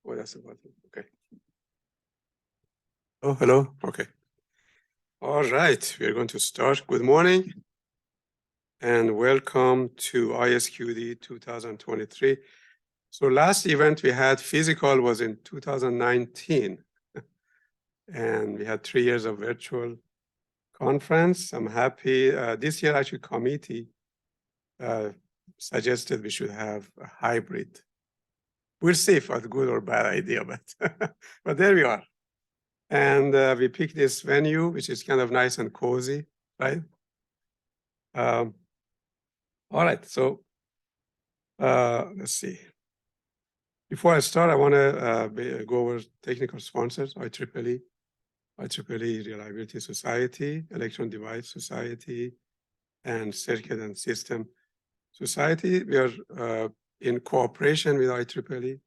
Oh, that's about it. Okay. Oh, hello. Okay. All right. We are going to start. Good morning and welcome to ISQED 2023. So last event we had physical was in 2019. And we had 3 years of virtual conference. I'm happy. This year, actually, committee suggested we should have a hybrid. We'll see if it's a good or bad idea, but there we are. And we picked this venue, which is kind of nice and cozy, right? All right, so let's see. Before I start, I want to go over technical sponsors, IEEE Reliability Society, Electron Device Society, and Circuit and System Society. We are in cooperation with IEEE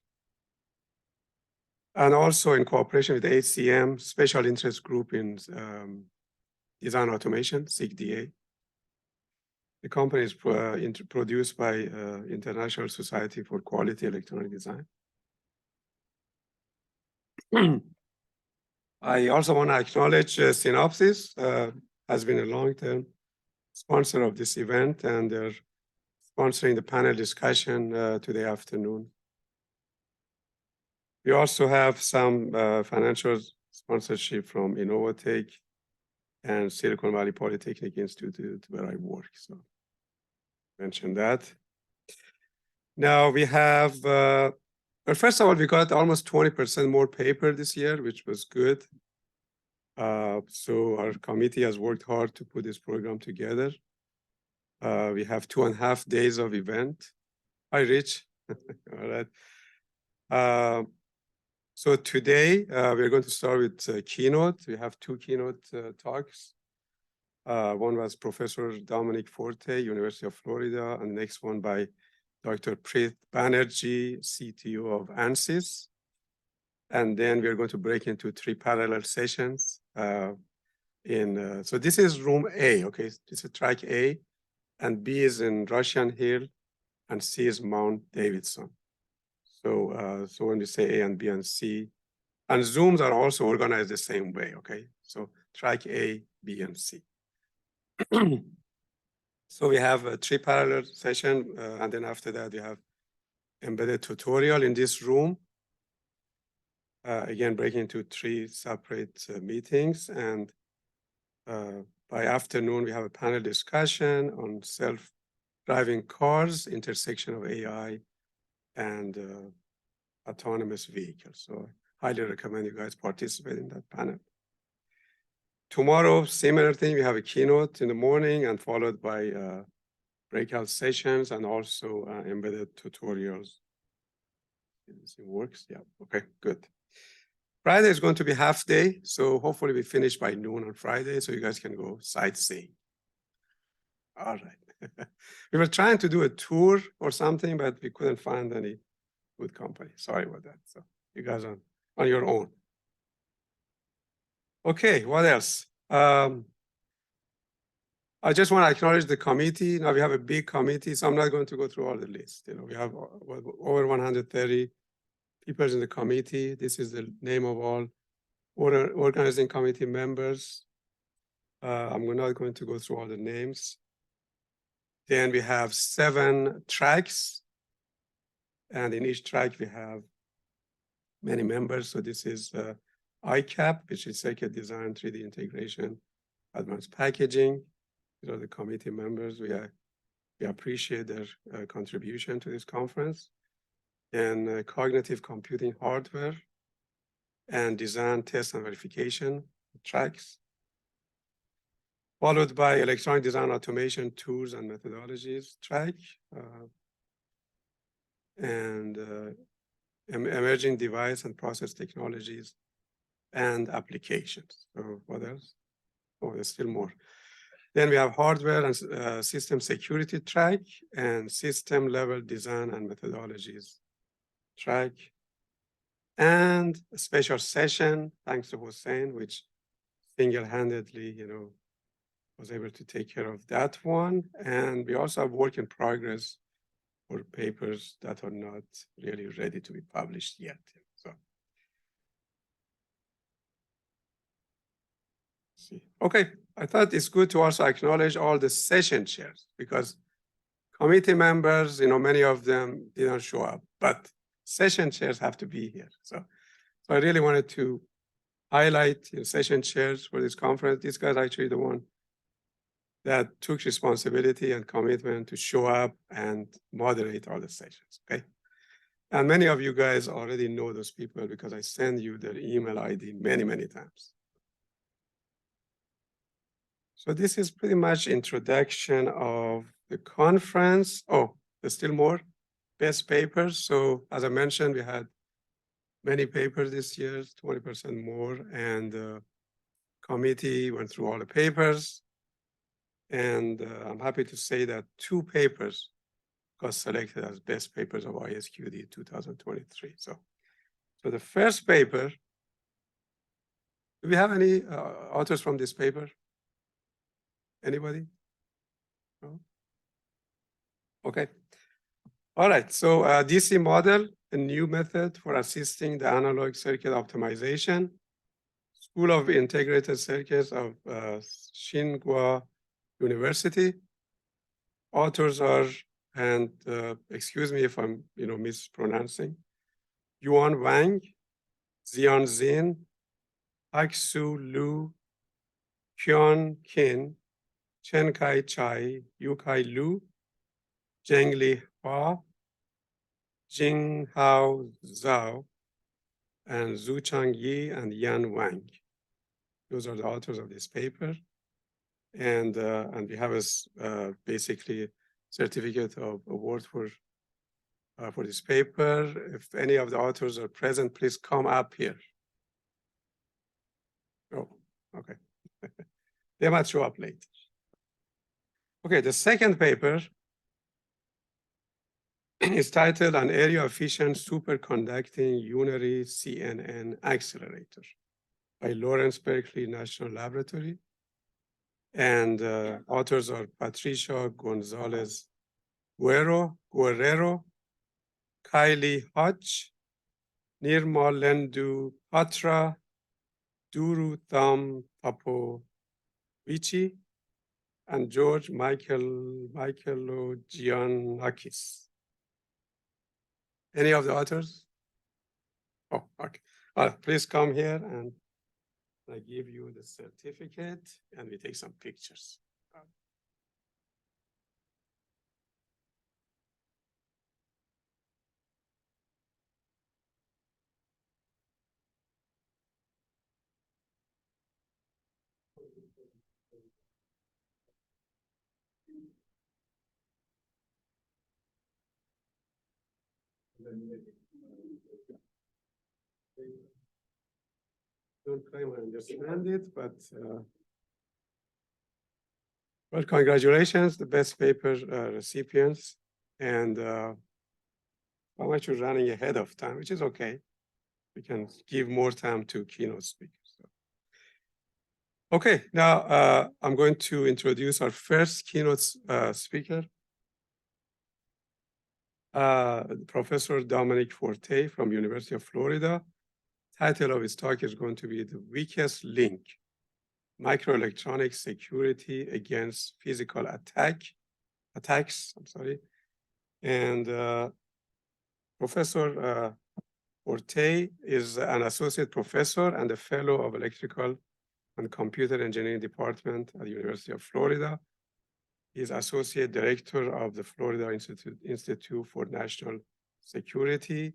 and also in cooperation with HCM, Special Interest Group in Design Automation, SIGDA. The company is produced by International Society for Quality Electronic Design. I also want to acknowledge Synopsys has been a long-term sponsor of this event, and they're sponsoring the panel discussion today afternoon. We also have some financial sponsorship from Innovatech and Silicon Valley Polytechnic Institute, where I work. So mention that. Now we have, well, first of all, we got almost 20% more paper this year, which was good. So our committee has worked hard to put this program together. We have 2.5 days of event. Hi, Rich. All right. So today, we're going to start with keynote. We have 2 keynote talks. One was Professor Domenic Forte, University of Florida, and the next one by Dr. Prith Banerjee, CTO of ANSYS. And then we're going to break into 3 parallel sessions. So this is room A, okay? This is track A, and B is in Russian Hill, and C is Mount Davidson. So when we say A and B and C, and Zooms are also organized the same way, okay? So track A, B, and C. So we have a 3 parallel session, and then after that we have embedded tutorial in this room. Again, breaking into 3 separate meetings, and by afternoon we have a panel discussion on self-driving cars, intersection of AI and autonomous vehicles. So I highly recommend you guys participate in that panel. Tomorrow, similar thing, we have a keynote in the morning and followed by breakout sessions and also embedded tutorials. It works, yeah, okay, good. Friday is going to be half day, so hopefully we finish by noon on Friday so you guys can go sightseeing. All right. We were trying to do a tour or something, but we couldn't find any good company. Sorry about that. So you guys are on your own. Okay, what else? I just want to acknowledge the committee. Now we have a big committee, so I'm not going to go through all the list. You know, we have over 130 people in the committee. This is the name of all organizing committee members. I'm not going to go through all the names. Then we have 7 tracks, and in each track we have many members. So this is ICAP, which is Circuit Design, 3D Integration, Advanced Packaging. These are the committee members. We appreciate their contribution to this conference. And cognitive computing hardware and design, test, and verification tracks. Followed by electronic design automation tools and methodologies track. And emerging device and process technologies and applications. So what else? Oh, there's still more. Then we have hardware and system security track and system level design and methodologies track. And a special session, thanks to Hussein, which single-handedly, was able to take care of that one. And we also have work in progress for papers that are not really ready to be published yet. So see. Okay, I thought it's good to also acknowledge all the session chairs because committee members, many of them didn't show up, but session chairs have to be here. So I really wanted to highlight session chairs for this conference. These guys are actually the one that took responsibility and commitment to show up and moderate all the sessions, okay? And many of you guys already know those people because I send you their email ID many, many times. So this is pretty much introduction of the conference. Oh, there's still more best papers. So as I mentioned, we had many papers this year, 20% more, and the committee went through all the papers. And I'm happy to say that 2 papers got selected as best papers of ISQED 2023. So the first paper, do we have any authors from this paper? Anybody? No? Okay. All right, so DC model, a new method for assisting the analog circuit optimization. School of Integrated Circuits of Tsinghua University. Authors are, and excuse me if I'm mispronouncing, Yuan Wang, Xian Xin, Hak-Su Lu, Hyun Kim, Chen Kai Chai, Yu-Kai Lu, Zhengli Hua, Jinghao Zhao, and Zhuchang Yi and Yan Wang. Those are the authors of this paper. And we have a basically certificate of award for this paper. If any of the authors are present, please come up here. Oh, okay. They might show up later. Okay, the second paper is titled An Area Efficient Superconducting Unary CNN Accelerator by Lawrence Berkeley National Laboratory. And authors are Patricia Gonzalez Guerrero, Kylie Hodge, Nirmal Lendu Patra, Duru Tham Papovici, and George Giannakis. Any of the authors? Oh, okay. All right, please come here and I give you the certificate and we take some pictures. Don't claim I understand it, but well, congratulations, the best paper recipients, and I'm actually running ahead of time, which is okay. We can give more time to keynote speakers. So. Okay, now I'm going to introduce our first keynote speaker, Professor Domenic Forte from University of Florida. Title of his talk is going to be The Weakest Link, Microelectronics Security Against Physical Attacks. And Professor Forte is an associate professor and a fellow of Electrical and Computer Engineering Department at the University of Florida. He is associate director of the Florida Institute for National Security.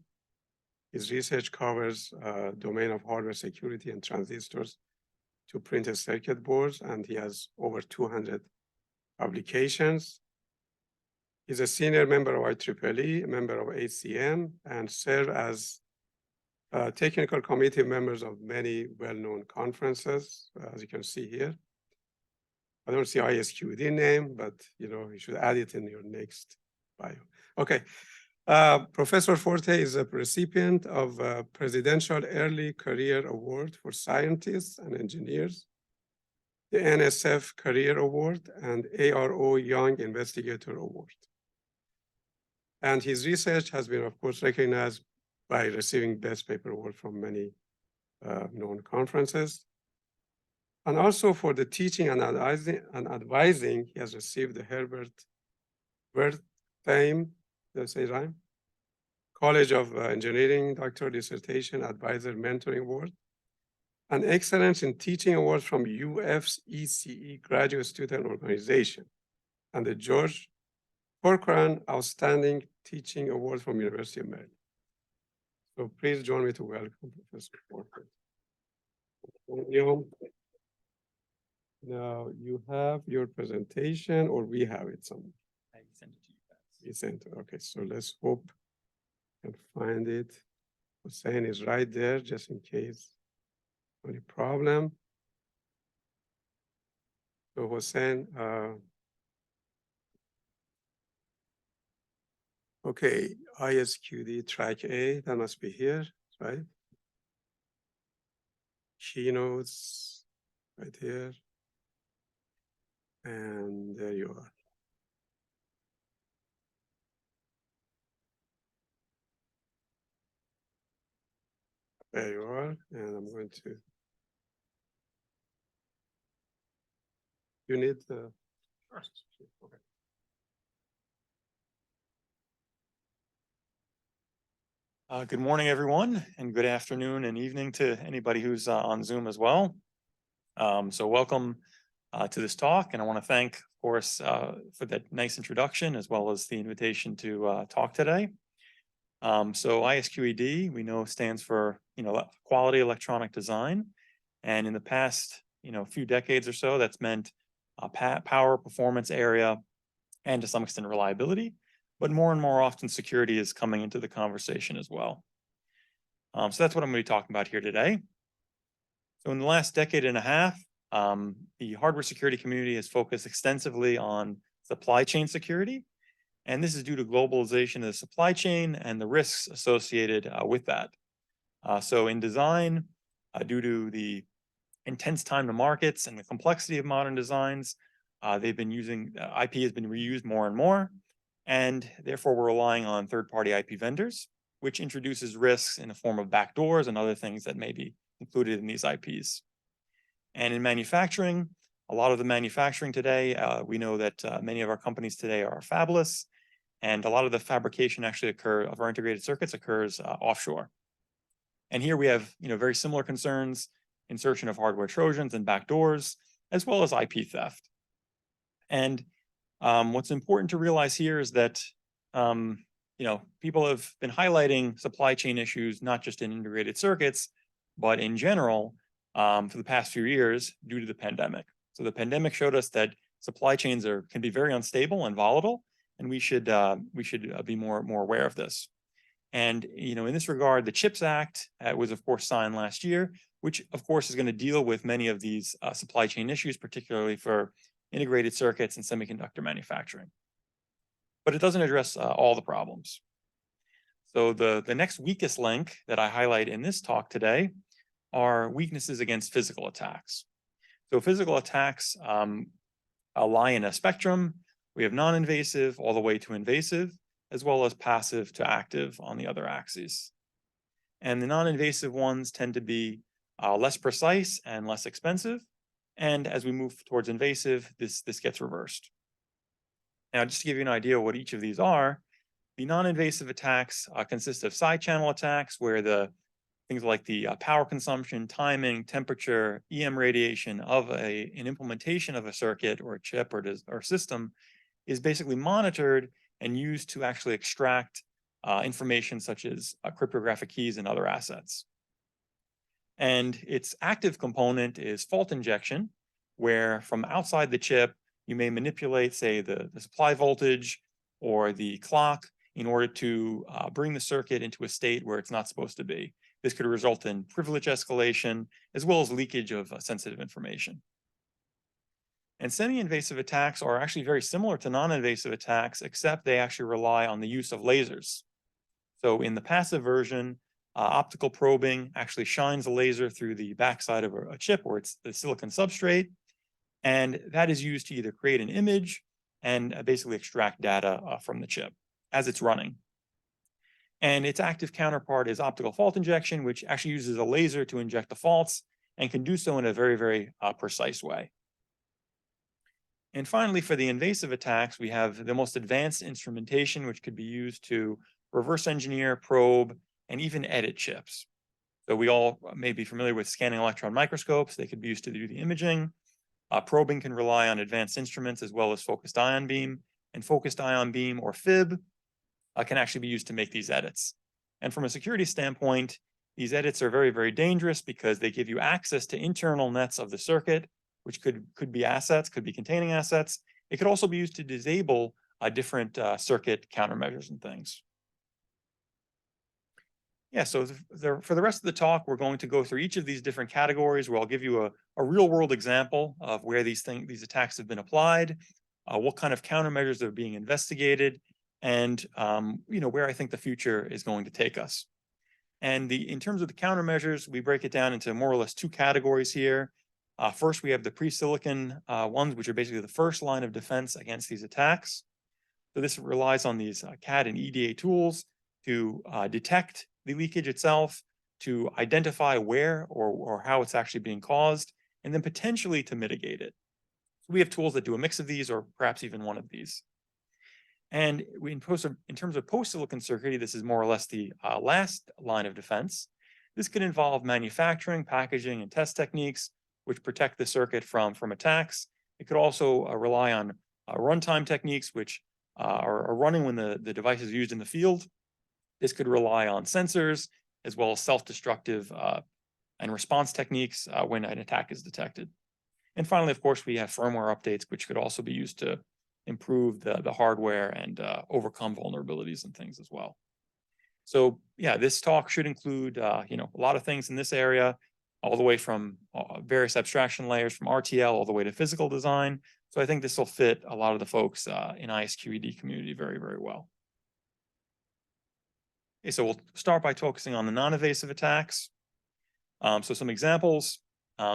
His research covers domain of hardware security and transistors to printed circuit boards, and he has over 200 publications. He's a senior member of IEEE, a member of ACM, and served as technical committee members of many well-known conferences, as you can see here. I don't see ISQED name, but you should add it in your next bio. Okay. Professor Forte is a recipient of a Presidential Early Career Award for Scientists and Engineers, the NSF Career Award, and ARO Young Investigator Award. And his research has been, of course, recognized by receiving Best Paper Award from many known conferences. And also for the teaching and advising, he has received the Herbert Wertheim, did I say right? College of Engineering Doctoral Dissertation Advisor Mentoring Award, an Excellence in Teaching Award from UF's ECE Graduate Student Organization, and the George Corcoran Outstanding Teaching Award from University of Maryland. So please join me to welcome Professor Forte. Now you have your presentation, or we have it somewhere. I sent it to you guys. You sent it. Okay, so let's hope I can find it. Hussein is right there, just in case any problem. So Hussein, okay, ISQED track A, that must be here, right? Keynotes, right here. And there you are. There you are, and I'm going to. You need the. Okay. Good morning, everyone, and good afternoon and evening to anybody who's on Zoom as well. So welcome to this talk, and I want to thank, of course, for that nice introduction as well as the invitation to talk today. So ISQED, we know, stands for quality electronic design, and in the past few decades or so, that's meant power, performance, area, and to some extent reliability. But more and more often, security is coming into the conversation as well. So that's what I'm going to be talking about here today. So in the last decade and a half, the hardware security community has focused extensively on supply chain security. And this is due to globalization of the supply chain and the risks associated with that. So in design, due to the intense time to markets and the complexity of modern designs, they've been using, IP has been reused more and more. And therefore, we're relying on third-party IP vendors, which introduces risks in the form of backdoors and other things that may be included in these IPs. And in manufacturing, a lot of the manufacturing today, we know that many of our companies today are fabless, and a lot of the fabrication actually of our integrated circuits occurs offshore. And here we have very similar concerns, insertion of hardware Trojans and backdoors, as well as IP theft. And what's important to realize here is that people have been highlighting supply chain issues, not just in integrated circuits, but in general for the past few years due to the pandemic. So the pandemic showed us that supply chains can be very unstable and volatile, and we should be more aware of this. And in this regard, the CHIPS Act was of course signed last year, which of course is going to deal with many of these supply chain issues, particularly for integrated circuits and semiconductor manufacturing. But it doesn't address all the problems. So the next weakest link that I highlight in this talk today are weaknesses against physical attacks. So physical attacks lie in a spectrum. We have non-invasive all the way to invasive, as well as passive to active on the other axes. And the non-invasive ones tend to be less precise and less expensive. And as we move towards invasive, this gets reversed. Now, just to give you an idea of what each of these are, the non-invasive attacks consist of side channel attacks where things like the power consumption, timing, temperature, EM radiation of an implementation of a circuit or a chip or system is basically monitored and used to actually extract information such as cryptographic keys and other assets. And its active component is fault injection, where from outside the chip, you may manipulate, say, the supply voltage or the clock in order to bring the circuit into a state where it's not supposed to be. This could result in privilege escalation, as well as leakage of sensitive information. And semi-invasive attacks are actually very similar to non-invasive attacks, except they actually rely on the use of lasers. So in the passive version, optical probing actually shines a laser through the backside of a chip or it's the silicon substrate. And that is used to either create an image and basically extract data from the chip as it's running. And its active counterpart is optical fault injection, which actually uses a laser to inject the faults and can do so in a very, very precise way. And finally, for the invasive attacks, we have the most advanced instrumentation, which could be used to reverse engineer, probe, and even edit chips. So we all may be familiar with scanning electron microscopes. They could be used to do the imaging. Probing can rely on advanced instruments as well as focused ion beam. And focused ion beam, or FIB, can actually be used to make these edits. And from a security standpoint, these edits are very, very dangerous because they give you access to internal nets of the circuit, which could be assets, could be containing assets. It could also be used to disable different circuit countermeasures and things. Yeah, so for the rest of the talk, we're going to go through each of these different categories where I'll give you a real world example of where these attacks have been applied, what kind of countermeasures are being investigated, and where I think the future is going to take us. And in terms of the countermeasures, we break it down into more or less two categories here. First, we have the pre-silicon ones, which are basically the first line of defense against these attacks. So this relies on these CAD and EDA tools to detect the leakage itself, to identify where or how it's actually being caused, and then potentially to mitigate it. So we have tools that do a mix of these, or perhaps even one of these. And in terms of post-silicon circuitry, this is more or less the last line of defense. This could involve manufacturing, packaging, and test techniques, which protect the circuit from attacks. It could also rely on runtime techniques, which are running when the device is used in the field. This could rely on sensors, as well as self-destructive and response techniques when an attack is detected. And finally, of course, we have firmware updates, which could also be used to improve the hardware and overcome vulnerabilities and things as well. So yeah, this talk should include a lot of things in this area, all the way from various abstraction layers from RTL all the way to physical design. So I think this will fit a lot of the folks in ISQED community very, very well. Okay, so we'll start by focusing on the non-invasive attacks. So some examples.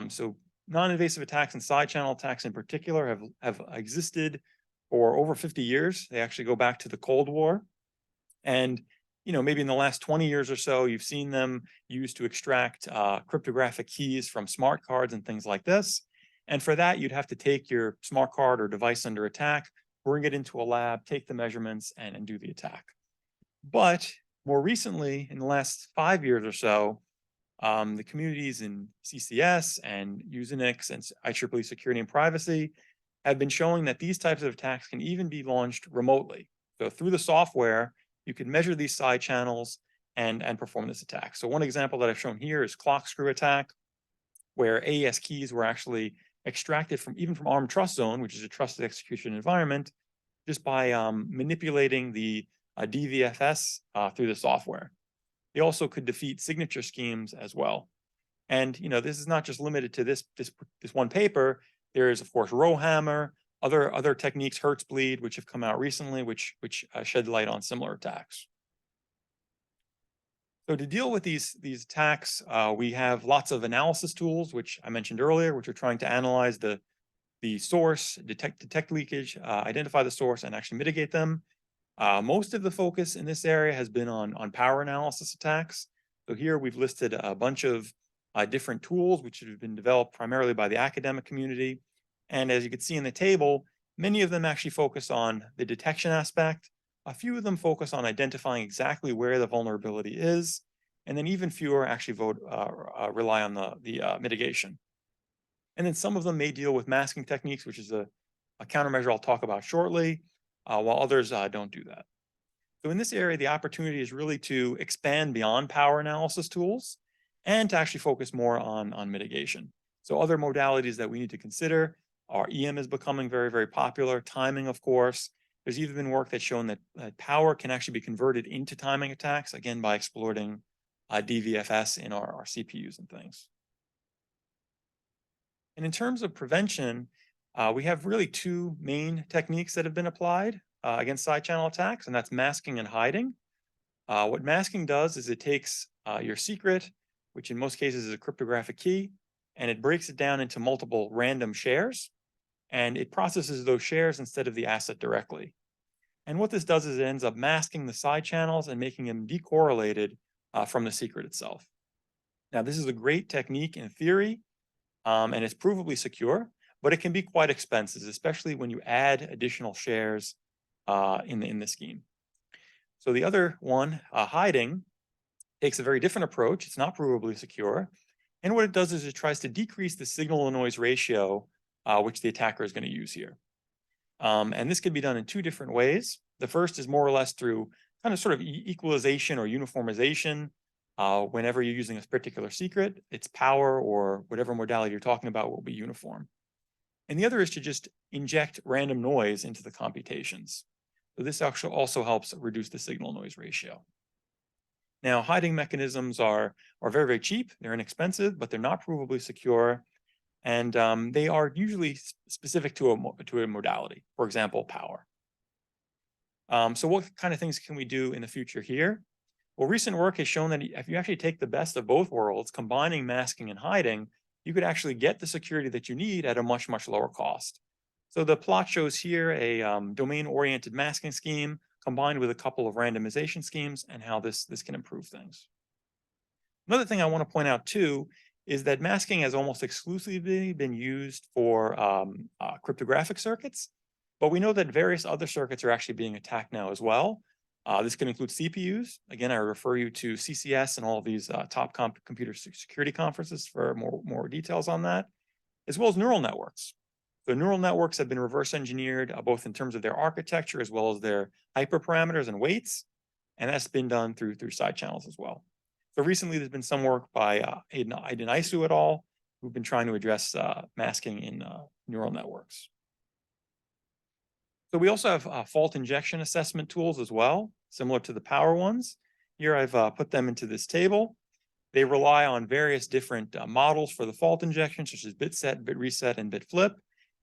So non-invasive attacks and side channel attacks in particular have existed for over 50 years. They actually go back to the Cold War. And maybe in the last 20 years or so, you've seen them used to extract cryptographic keys from smart cards and things like this. And for that, you'd have to take your smart card or device under attack, bring it into a lab, take the measurements, and do the attack. But more recently, in the last 5 years or so, the communities in CCS and Usenix and IEEE Security and Privacy have been showing that these types of attacks can even be launched remotely. So through the software, you can measure these side channels and perform this attack. So one example that I've shown here is clock screw attack, where AES keys were actually extracted from ARM Trust Zone, which is a trusted execution environment, just by manipulating the DVFS through the software. They also could defeat signature schemes as well. And this is not just limited to this one paper. There is, of course, Rowhammer, other techniques, Hertzbleed, which have come out recently, which shed light on similar attacks. So to deal with these attacks, we have lots of analysis tools, which I mentioned earlier, which are trying to analyze the source, detect leakage, identify the source, and actually mitigate them. Most of the focus in this area has been on power analysis attacks. So here we've listed a bunch of different tools which have been developed primarily by the academic community. And as you can see in the table, many of them actually focus on the detection aspect. A few of them focus on identifying exactly where the vulnerability is. And then even fewer actually rely on the mitigation. And then some of them may deal with masking techniques, which is a countermeasure I'll talk about shortly, while others don't do that. So in this area, the opportunity is really to expand beyond power analysis tools and to actually focus more on mitigation. So other modalities that we need to consider are EM is becoming very, very popular, timing, of course. There's even been work that's shown that power can actually be converted into timing attacks, again, by exploiting DVFS in our CPUs and things. And in terms of prevention, we have really two main techniques that have been applied against side channel attacks, and that's masking and hiding. What masking does is it takes your secret, which in most cases is a cryptographic key, and it breaks it down into multiple random shares, and it processes those shares instead of the asset directly. And what this does is it ends up masking the side channels and making them decorrelated from the secret itself. Now, this is a great technique in theory. and it's provably secure, but it can be quite expensive, especially when you add additional shares in the scheme. So the other one, hiding, takes a very different approach. It's not provably secure. And what it does is it tries to decrease the signal to noise ratio, which the attacker is going to use here. And this can be done in two different ways. The first is more or less through kind of sort of equalization or uniformization. Whenever you're using a particular secret, its power or whatever modality you're talking about will be uniform. And the other is to just inject random noise into the computations. So this actually also helps reduce the signal noise ratio. Now, hiding mechanisms are very, very cheap. They're inexpensive, but they're not provably secure. And they are usually specific to a modality, for example, power. So what kind of things can we do in the future here? Well, recent work has shown that if you actually take the best of both worlds, combining masking and hiding, you could actually get the security that you need at a much, much lower cost. So the plot shows here a domain-oriented masking scheme combined with a couple of randomization schemes and how this can improve things. Another thing I want to point out too is that masking has almost exclusively been used for cryptographic circuits, but we know that various other circuits are actually being attacked now as well. This can include CPUs. Again, I refer you to CCS and all of these top computer security conferences for more details on that, as well as neural networks. So neural networks have been reverse engineered both in terms of their architecture as well as their hyperparameters and weights, and that's been done through side channels as well. So recently, there's been some work by ISQED' et al., who've been trying to address masking in neural networks. So we also have fault injection assessment tools as well, similar to the power ones. Here I've put them into this table. They rely on various different models for the fault injection, such as bit set, bit reset, and bit flip.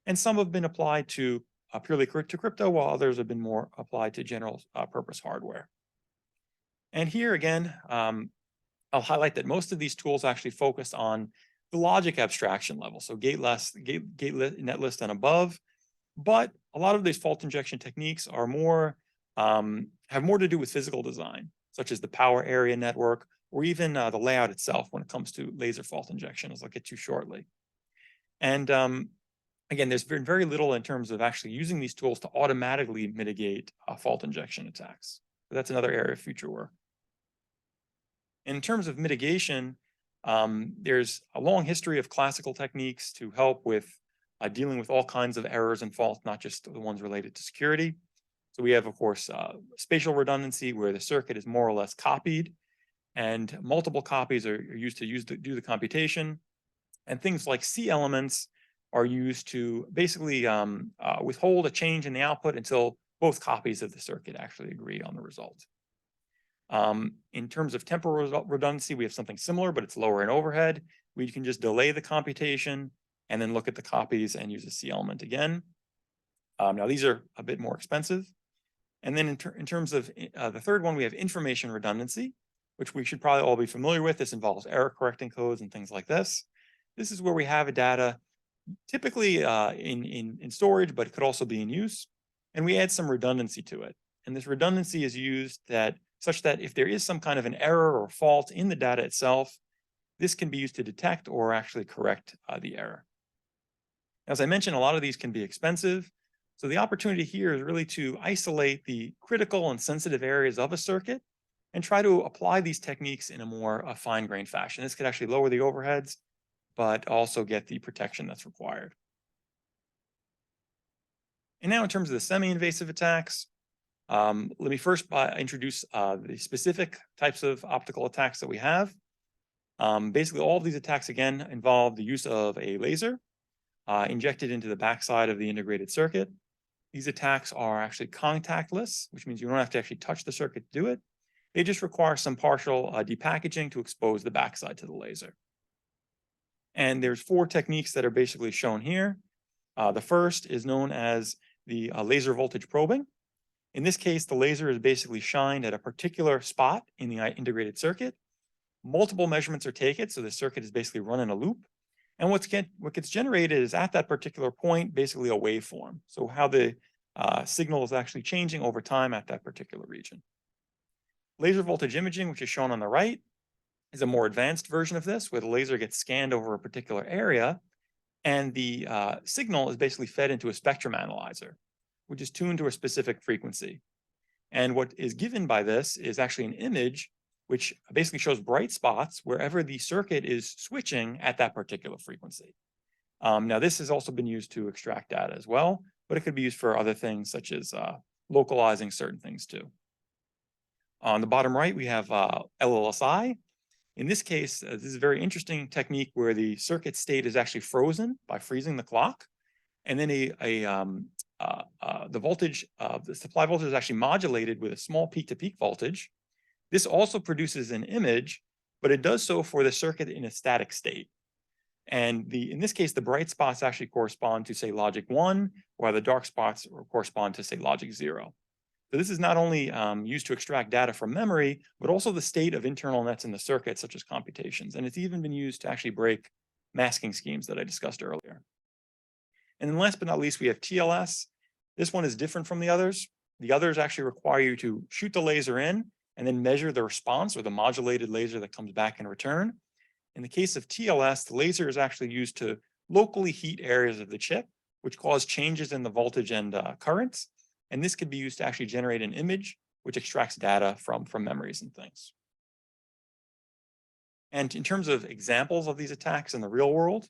And some have been applied to purely to crypto, while others have been more applied to general purpose hardware. And here again, I'll highlight that most of these tools actually focus on the logic abstraction level, so gate net list and above. But a lot of these fault injection techniques are more have more to do with physical design, such as the power area network, or even the layout itself when it comes to laser fault injection, as I'll get to shortly. And again, there's been very little in terms of actually using these tools to automatically mitigate fault injection attacks. But that's another area of future work. In terms of mitigation, there's a long history of classical techniques to help with dealing with all kinds of errors and faults, not just the ones related to security. So we have, of course, spatial redundancy, where the circuit is more or less copied, and multiple copies are used to do the computation. And things like C elements are used to basically withhold a change in the output until both copies of the circuit actually agree on the result. In terms of temporal redundancy, we have something similar, but it's lower in overhead. We can just delay the computation and then look at the copies and use a C element again. Now, these are a bit more expensive. And then in terms of the third one, we have information redundancy, which we should probably all be familiar with. This involves error correcting codes and things like this. This is where we have a data typically in storage, but it could also be in use. And we add some redundancy to it. And this redundancy is used such that if there is some kind of an error or fault in the data itself, this can be used to detect or actually correct the error. As I mentioned, a lot of these can be expensive. So the opportunity here is really to isolate the critical and sensitive areas of a circuit and try to apply these techniques in a more fine-grained fashion. This could actually lower the overheads, but also get the protection that's required. And now in terms of the semi-invasive attacks, let me first introduce the specific types of optical attacks that we have. Basically, all of these attacks, again, involve the use of a laser injected into the backside of the integrated circuit. These attacks are actually contactless, which means you don't have to actually touch the circuit to do it. They just require some partial depackaging to expose the backside to the laser. And there's 4 techniques that are basically shown here. The first is known as the laser voltage probing. In this case, the laser is basically shined at a particular spot in the integrated circuit. Multiple measurements are taken, so the circuit is basically run in a loop. And what gets generated is at that particular point, basically a waveform. So how the signal is actually changing over time at that particular region. Laser voltage imaging, which is shown on the right, is a more advanced version of this, where the laser gets scanned over a particular area And the signal is basically fed into a spectrum analyzer, which is tuned to a specific frequency. And what is given by this is actually an image, which basically shows bright spots wherever the circuit is switching at that particular frequency. Now, this has also been used to extract data as well, but it could be used for other things such as localizing certain things too. On the bottom right, we have LLSI. In this case, this is a very interesting technique where the circuit state is actually frozen by freezing the clock. And then the voltage, the supply voltage is actually modulated with a small peak-to-peak voltage. This also produces an image, but it does so for the circuit in a static state. And in this case, the bright spots actually correspond to, say, logic 1, while the dark spots correspond to, say, logic 0. So this is not only used to extract data from memory, but also the state of internal nets in the circuit, such as computations. And it's even been used to actually break masking schemes that I discussed earlier. And then last but not least, we have TLS. This one is different from the others. The others actually require you to shoot the laser in and then measure the response or the modulated laser that comes back in return. In the case of TLS, the laser is actually used to locally heat areas of the chip, which cause changes in the voltage and currents. And this could be used to actually generate an image, which extracts data from memories and things. And in terms of examples of these attacks in the real world,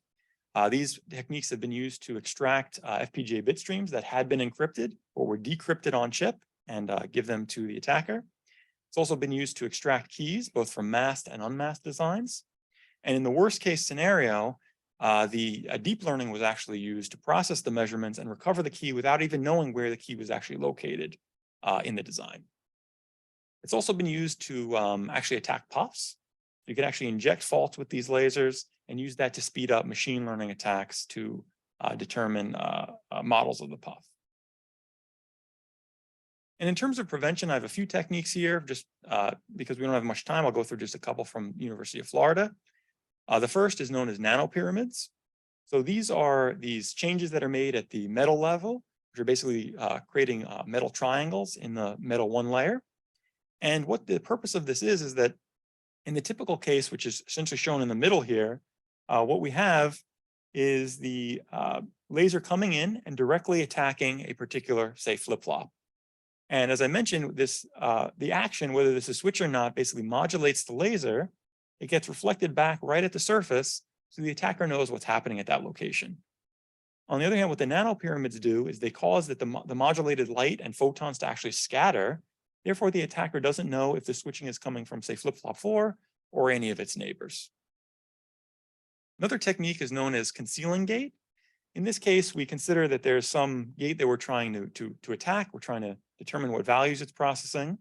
these techniques have been used to extract FPGA bit streams that had been encrypted or were decrypted on chip and give them to the attacker. It's also been used to extract keys, both from masked and unmasked designs. And in the worst case scenario, deep learning was actually used to process the measurements and recover the key without even knowing where the key was actually located in the design. It's also been used to actually attack puffs. You can actually inject faults with these lasers and use that to speed up machine learning attacks to determine models of the puff. And in terms of prevention, I have a few techniques here, just because we don't have much time. I'll go through just a couple from University of Florida. The first is known as nanopyramids. So these are these changes that are made at the metal level, which are basically creating metal triangles in the metal 1 layer. And what the purpose of this is that in the typical case, which is essentially shown in the middle here, what we have is the laser coming in and directly attacking a particular, say, flip-flop. And as I mentioned, this the action, whether this is switch or not, basically modulates the laser. It gets reflected back right at the surface, so the attacker knows what's happening at that location. On the other hand, what the nanopyramids do is they cause that the modulated light and photons to actually scatter. Therefore, the attacker doesn't know if the switching is coming from, say, flip-flop 4 or any of its neighbors. Another technique is known as concealing gate. In this case, we consider that there's some gate that we're trying to attack. We're trying to determine what values it's processing.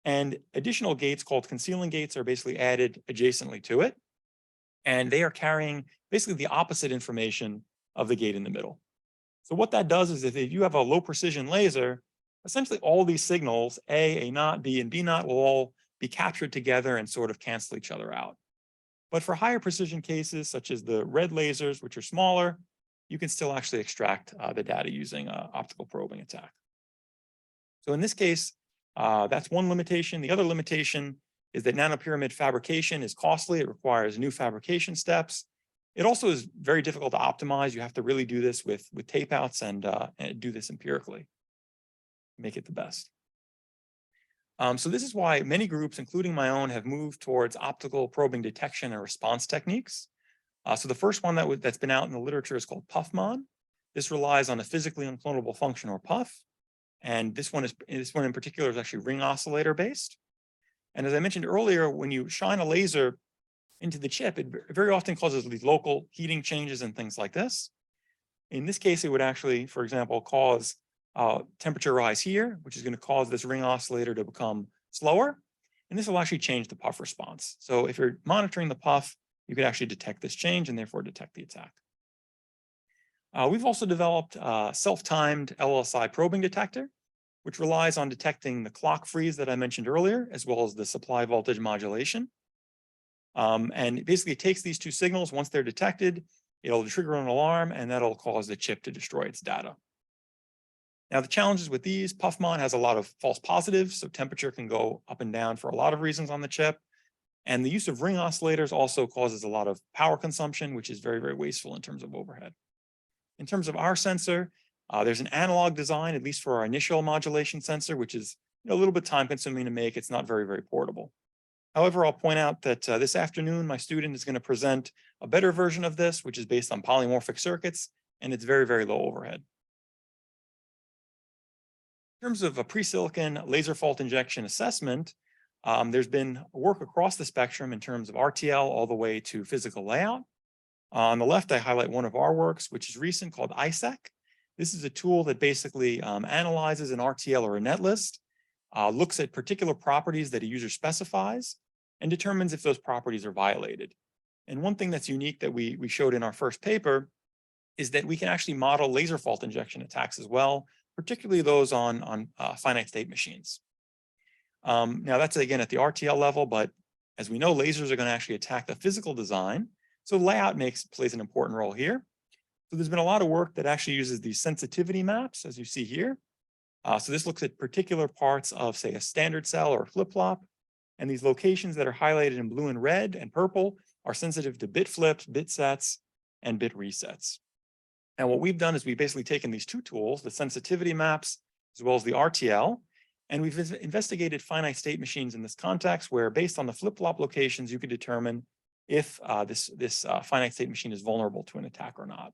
And additional gates called concealing gates are basically added adjacently to it. And they are carrying basically the opposite information of the gate in the middle. So what that does is if you have a low precision laser, essentially all these signals, A naught, B, and B naught, will all be captured together and sort of cancel each other out. But for higher precision cases, such as the red lasers, which are smaller, you can still actually extract the data using optical probing attack. So in this case, that's one limitation. The other limitation is that nanopyramid fabrication is costly. It requires new fabrication steps. It also is very difficult to optimize. You have to really do this with tape outs and do this empirically, make it the best. So this is why many groups, including my own, have moved towards optical probing detection and response techniques. So the first one that's been out in the literature is called PUFMON. This relies on a physically unclonable function, or PUF. And this one in particular is actually ring oscillator based. And as I mentioned earlier, when you shine a laser into the chip, it very often causes these local heating changes and things like this. In this case, it would actually, for example, cause temperature rise here, which is going to cause this ring oscillator to become slower. And this will actually change the puff response. So if you're monitoring the puff, you could actually detect this change and therefore detect the attack. We've also developed a self-timed LLSI probing detector, which relies on detecting the clock freeze that I mentioned earlier, as well as the supply voltage modulation. And basically it takes these two signals. Once they're detected, it'll trigger an alarm, and that'll cause the chip to destroy its data. Now, the challenges with these, PUFMON has a lot of false positives, so temperature can go up and down for a lot of reasons on the chip. And the use of ring oscillators also causes a lot of power consumption, which is very, very wasteful in terms of overhead. In terms of our sensor, there's an analog design, at least for our initial modulation sensor, which is a little bit time consuming to make. It's not very, very portable. However, I'll point out that this afternoon, my student is going to present a better version of this, which is based on polymorphic circuits, and it's very, very low overhead. In terms of a pre-silicon laser fault injection assessment, there's been work across the spectrum in terms of RTL all the way to physical layout. On the left, I highlight one of our works, which is recent, called ISEC. This is a tool that basically analyzes an RTL or a netlist, looks at particular properties that a user specifies, and determines if those properties are violated. And one thing that's unique that we showed in our first paper is that we can actually model laser fault injection attacks as well, particularly those on finite state machines. Now that's again at the RTL level, but as we know, lasers are going to actually attack the physical design. So layout plays an important role here. So there's been a lot of work that actually uses these sensitivity maps, as you see here. So this looks at particular parts of, say, a standard cell or a flip-flop. And these locations that are highlighted in blue and red and purple are sensitive to bit flips, bit sets, and bit resets. Now, what we've done is we've basically taken these two tools, the sensitivity maps, as well as the RTL, and we've investigated finite state machines in this context where, based on the flip-flop locations, you could determine if this finite state machine is vulnerable to an attack or not.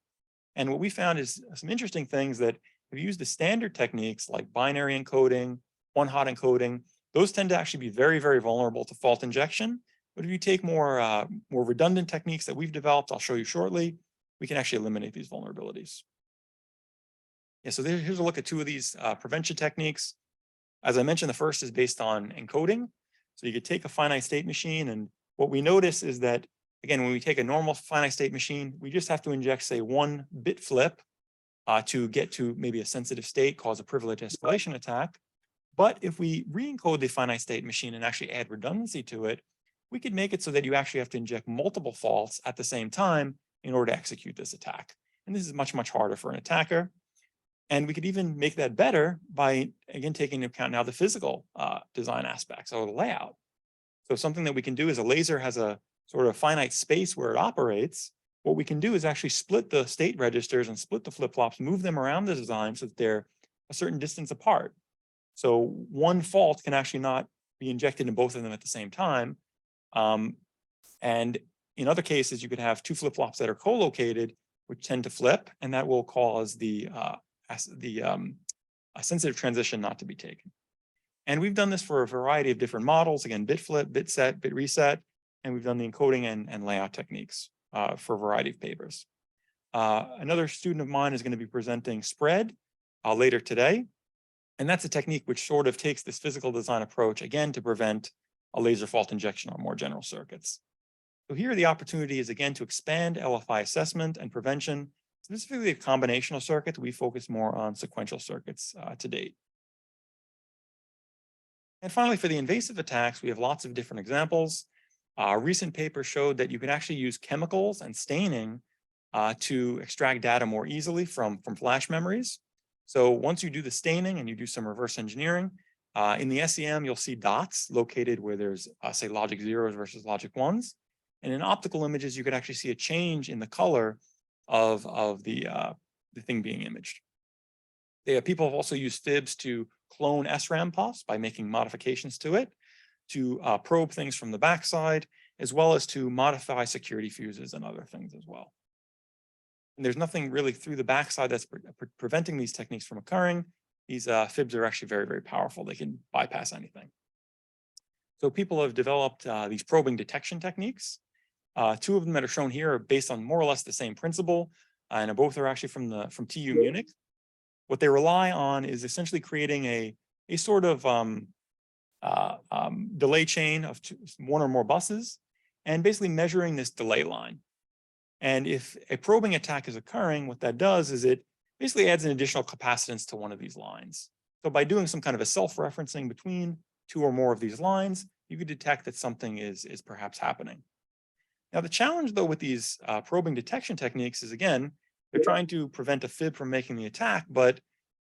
And what we found is some interesting things that if you use the standard techniques like binary encoding, one-hot encoding, those tend to actually be very, very vulnerable to fault injection. But if you take more redundant techniques that we've developed, I'll show you shortly, we can actually eliminate these vulnerabilities. Yeah, so here's a look at two of these prevention techniques. As I mentioned, the first is based on encoding. So you could take a finite state machine, and what we notice is that, again, when we take a normal finite state machine, we just have to inject, say, one bit flip to get to maybe a sensitive state, cause a privilege escalation attack. But if we re-encode the finite state machine and actually add redundancy to it, we could make it so that you actually have to inject multiple faults at the same time in order to execute this attack. And this is much, much harder for an attacker. And we could even make that better by, again, taking into account now the physical design aspects or the layout. So something that we can do is a laser has a sort of finite space where it operates. What we can do is actually split the state registers and split the flip-flops, move them around the design so that they're a certain distance apart. So one fault can actually not be injected in both of them at the same time. And in other cases, you could have two flip-flops that are co-located, which tend to flip, and that will cause a sensitive transition not to be taken. And we've done this for a variety of different models, again, bit flip, bit set, bit reset, and we've done the encoding and layout techniques for a variety of papers. Another student of mine is going to be presenting spread later today. And that's a technique which sort of takes this physical design approach, again, to prevent a laser fault injection on more general circuits. So here the opportunity is, again, to expand LFI assessment and prevention, specifically a combinational circuit. We focus more on sequential circuits to date. And finally, for the invasive attacks, we have lots of different examples. A recent paper showed that you can actually use chemicals and staining to extract data more easily from flash memories. So once you do the staining and you do some reverse engineering, in the SEM, you'll see dots located where there's, say, logic zeros versus logic ones. And in optical images, you could actually see a change in the color of the thing being imaged. People have also used fibs to clone SRAM paths by making modifications to it, to probe things from the backside, as well as to modify security fuses and other things as well. And there's nothing really through the backside that's preventing these techniques from occurring. These fibs are actually very, very powerful. They can bypass anything. So people have developed these probing detection techniques. Two of them that are shown here are based on more or less the same principle, and both are actually from TU Munich. What they rely on is essentially creating a sort of delay chain of one or more buses, and basically measuring this delay line. And if a probing attack is occurring, what that does is it basically adds an additional capacitance to one of these lines. So by doing some kind of a self-referencing between two or more of these lines, you could detect that something is perhaps happening. Now, the challenge, though, with these probing detection techniques is, again, they're trying to prevent a fib from making the attack, but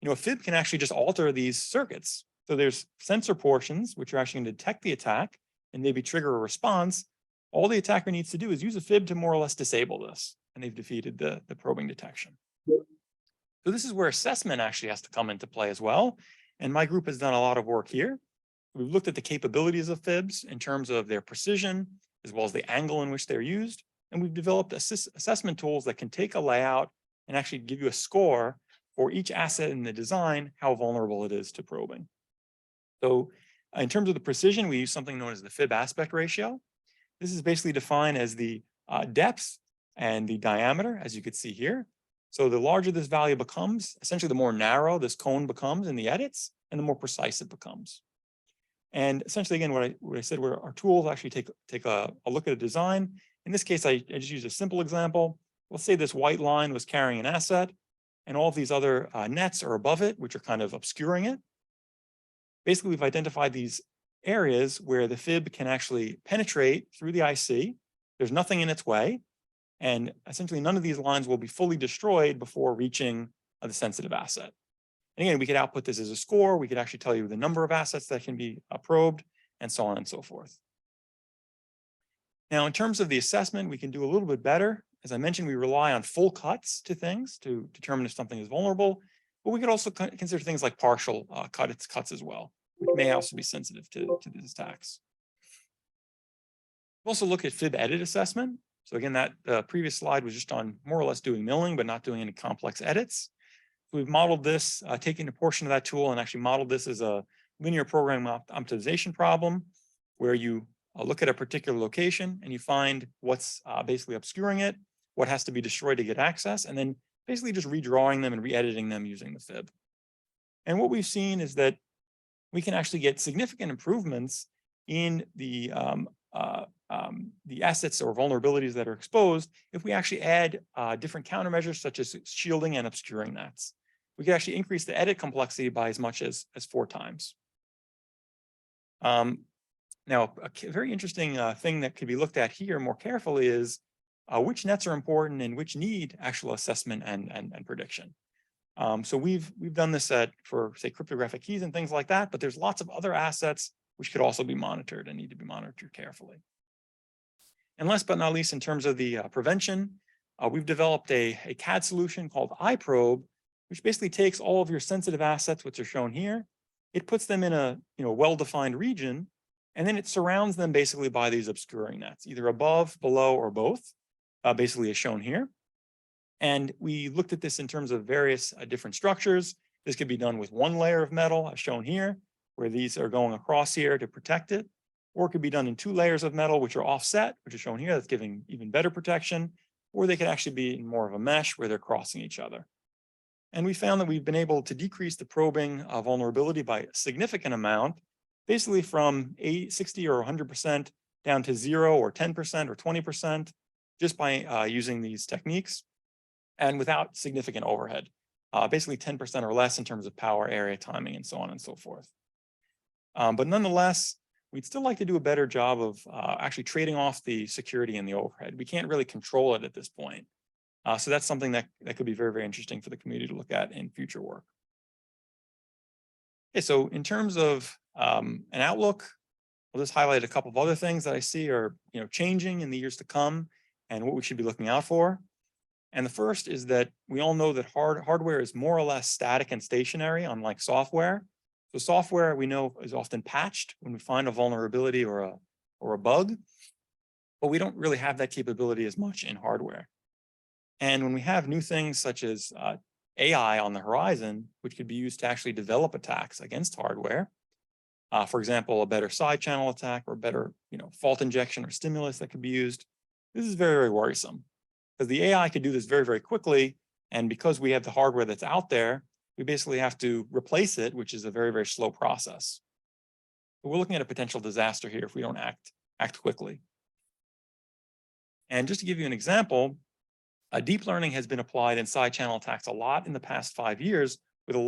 a fib can actually just alter these circuits. So there's sensor portions which are actually going to detect the attack and maybe trigger a response. All the attacker needs to do is use a fib to more or less disable this, and they've defeated the probing detection. So this is where assessment actually has to come into play as well. And my group has done a lot of work here. We've looked at the capabilities of FIBs in terms of their precision, as well as the angle in which they're used. And we've developed assessment tools that can take a layout and actually give you a score for each asset in the design, how vulnerable it is to probing. So in terms of the precision, we use something known as the fib aspect ratio. This is basically defined as the depth and the diameter, as you could see here. So the larger this value becomes, essentially the more narrow this cone becomes in the edits, and the more precise it becomes. And essentially, again, what I said, where our tools actually take a look at a design. In this case, I just use a simple example. Let's say this white line was carrying an asset, and all of these other nets are above it, which are kind of obscuring it. Basically, we've identified these areas where the fib can actually penetrate through the IC. There's nothing in its way. And essentially, none of these lines will be fully destroyed before reaching the sensitive asset. And again, we could output this as a score. We could actually tell you the number of assets that can be probed, and so on and so forth. Now, in terms of the assessment, we can do a little bit better. As I mentioned, we rely on full cuts to things to determine if something is vulnerable, but we could also consider things like partial cuts as well, which may also be sensitive to these attacks. We'll also look at fib edit assessment. So again, that previous slide was just on more or less doing milling, but not doing any complex edits. We've modeled this, taking a portion of that tool and actually modeled this as a linear program optimization problem, where you look at a particular location and you find what's basically obscuring it, what has to be destroyed to get access, and then basically just redrawing them and re-editing them using the fib. And what we've seen is that we can actually get significant improvements in the assets or vulnerabilities that are exposed if we actually add different countermeasures such as shielding and obscuring nets. We can actually increase the edit complexity by as much as 4 times. Now, a very interesting thing that could be looked at here more carefully is which nets are important and which need actual assessment and prediction. So we've done this for, say, cryptographic keys and things like that, but there's lots of other assets which could also be monitored and need to be monitored carefully. And last but not least, in terms of the prevention, we've developed a CAD solution called iProbe, which basically takes all of your sensitive assets, which are shown here. It puts them in a well-defined region, and then it surrounds them basically by these obscuring nets, either above, below, or both, basically as shown here. And we looked at this in terms of various different structures. This could be done with 1 layer of metal, as shown here, where these are going across here to protect it. Or it could be done in 2 layers of metal, which are offset, which is shown here, that's giving even better protection. Or they could actually be in more of a mesh where they're crossing each other. And we found that we've been able to decrease the probing vulnerability by a significant amount, basically from 60 or 100% down to 0 or 10% or 20%, just by using these techniques and without significant overhead, basically 10% or less in terms of power, area, timing, and so on and so forth. But nonetheless, we'd still like to do a better job of actually trading off the security and the overhead. We can't really control it at this point. So that's something that could be very, very interesting for the community to look at in future work. Okay, so in terms of an outlook, I'll just highlight a couple of other things that I see are changing in the years to come and what we should be looking out for. And the first is that we all know that hardware is more or less static and stationary, unlike software. So software we know is often patched when we find a vulnerability or a bug, but we don't really have that capability as much in hardware. And when we have new things such as AI on the horizon, which could be used to actually develop attacks against hardware, for example, a better side channel attack or better fault injection or stimulus that could be used, this is very, very worrisome. Because the AI could do this very, very quickly. And because we have the hardware that's out there, we basically have to replace it, which is a very, very slow process. But we're looking at a potential disaster here if we don't act quickly. And just to give you an example, deep learning has been applied in side channel attacks a lot in the past 5 years with a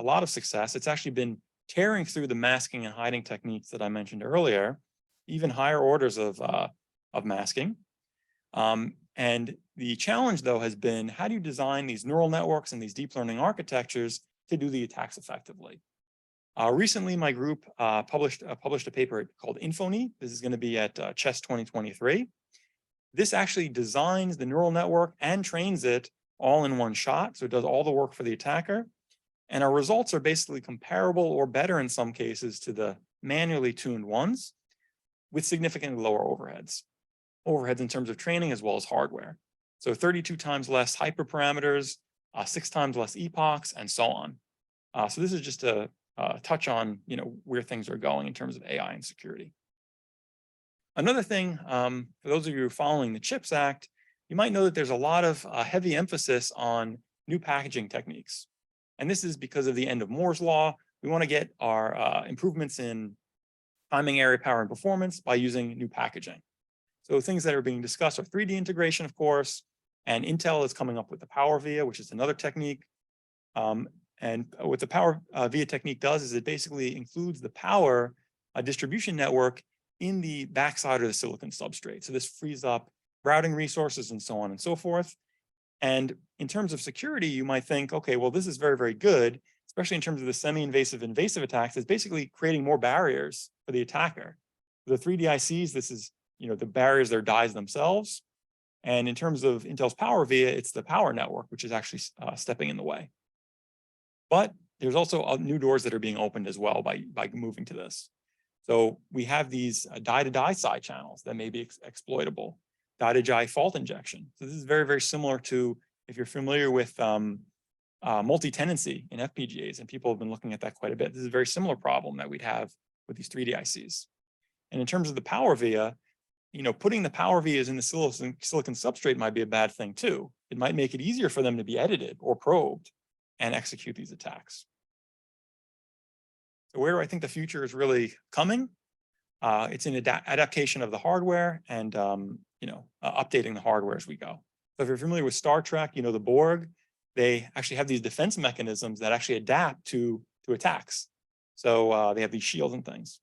lot of success. It's actually been tearing through the masking and hiding techniques that I mentioned earlier, even higher orders of masking. And the challenge, though, has been how do you design these neural networks and these deep learning architectures to do the attacks effectively? Recently, my group published a paper called INFONI. This is going to be at CHES 2023. This actually designs the neural network and trains it all in one shot. So it does all the work for the attacker. And our results are basically comparable or better in some cases to the manually tuned ones with significantly lower overheads. Overheads in terms of training as well as hardware. So 32 times less hyperparameters, 6 times less epochs, and so on. So this is just a touch on where things are going in terms of AI and security. Another thing, for those of you following the CHIPS Act, you might know that there's a lot of heavy emphasis on new packaging techniques. And this is because of the end of Moore's law. We want to get our improvements in timing, area, power, and performance by using new packaging. So things that are being discussed are 3D integration, of course, and Intel is coming up with the power via, which is another technique. And what the power via technique does is it basically includes the power distribution network in the backside of the silicon substrate. So this frees up routing resources and so on and so forth. And in terms of security, you might think, okay, well, this is very, very good, especially in terms of the semi-invasive invasive attacks. It's basically creating more barriers for the attacker. The 3D ICs, this is the barriers, their dies themselves. And in terms of Intel's power via, it's the power network, which is actually stepping in the way. But there's also new doors that are being opened as well by moving to this. So we have these die-to-die side channels that may be exploitable, die-to-die fault injection. So this is very, very similar to, if you're familiar with multi-tenancy in FPGAs, and people have been looking at that quite a bit. This is a very similar problem that we'd have with these 3D ICs. And in terms of the power via, putting the power vias in the silicon substrate might be a bad thing too. It might make it easier for them to be edited or probed and execute these attacks. So where do I think the future is really coming? It's in adaptation of the hardware and updating the hardware as we go. So if you're familiar with Star Trek, the Borg, they actually have these defense mechanisms that actually adapt to attacks. So they have these shields and things.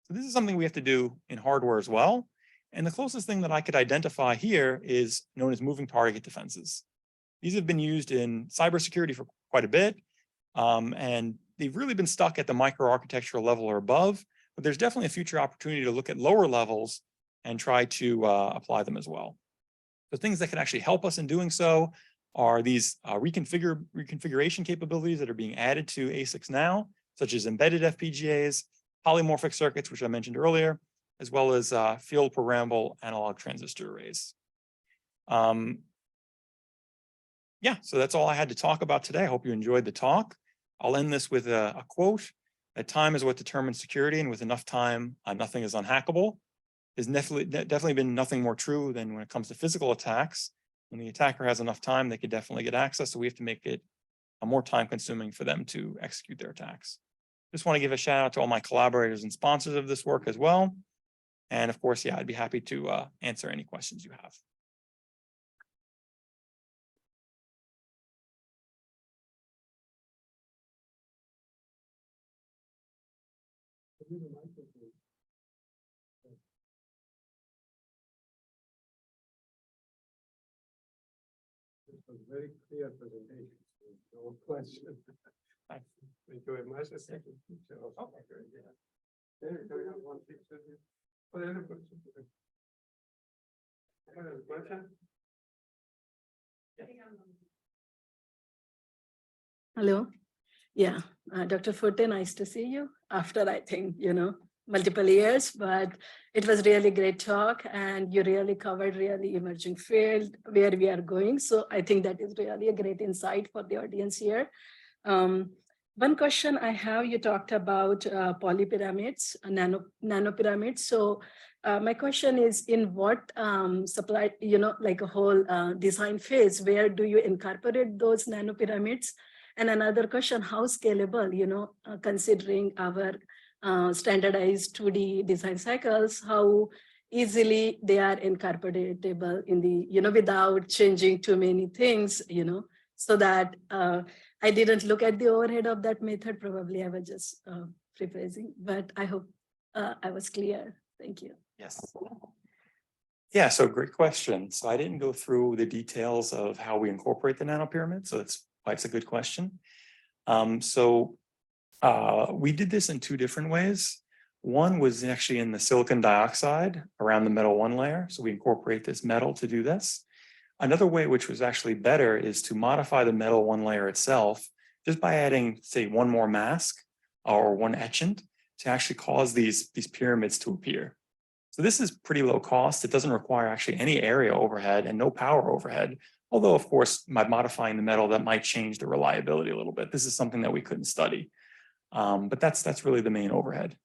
So this is something we have to do in hardware as well. And the closest thing that I could identify here is known as moving target defenses. These have been used in cybersecurity for quite a bit. And they've really been stuck at the microarchitectural level or above, but there's definitely a future opportunity to look at lower levels and try to apply them as well. The things that can actually help us in doing so are these reconfiguration capabilities that are being added to ASICs now, such as embedded FPGAs, polymorphic circuits, which I mentioned earlier, as well as field programmable analog transistor arrays. Yeah, so that's all I had to talk about today. I hope you enjoyed the talk. I'll end this with a quote: that time is what determines security, and with enough time, nothing is unhackable. There's definitely been nothing more true than when it comes to physical attacks. When the attacker has enough time, they could definitely get access, so we have to make it more time consuming for them to execute their attacks. Just want to give a shout out to all my collaborators and sponsors of this work as well. And of course, yeah, I'd be happy to answer any questions you have. This was a very clear presentation. No question. Thank you very much. A second picture of okay. Yeah. There, can we have one picture here? Oh, there's a question. There's a question. Hello. Yeah, Dr. Forte, nice to see you after, I think, multiple years, but it was really great talk and you really covered really emerging field where we are going. So I think that is really a great insight for the audience here. One question I have, you talked about polypyramids, nanopyramids. So my question is, in what supply, like a whole design phase, where do you incorporate those nanopyramids? And another question, how scalable, considering our standardized 2D design cycles, how easily they are incorporatable in the, without changing too many things, so that I didn't look at the overhead of that method. Probably I was just rephrasing, but I hope I was clear. Thank you. Yes. Yeah, so great question. So I didn't go through the details of how we incorporate the nanopyramid, so that's why it's a good question. We did this in two different ways. One was actually in the silicon dioxide around the metal 1 layer. So we incorporate this metal to do this. Another way, which was actually better, is to modify the metal one layer itself just by adding, say, one more mask or one etchant to actually cause these pyramids to appear. So this is pretty low cost. It doesn't require actually any area overhead and no power overhead. Although, of course, by modifying the metal, that might change the reliability a little bit. This is something that we couldn't study. But that's really the main overhead.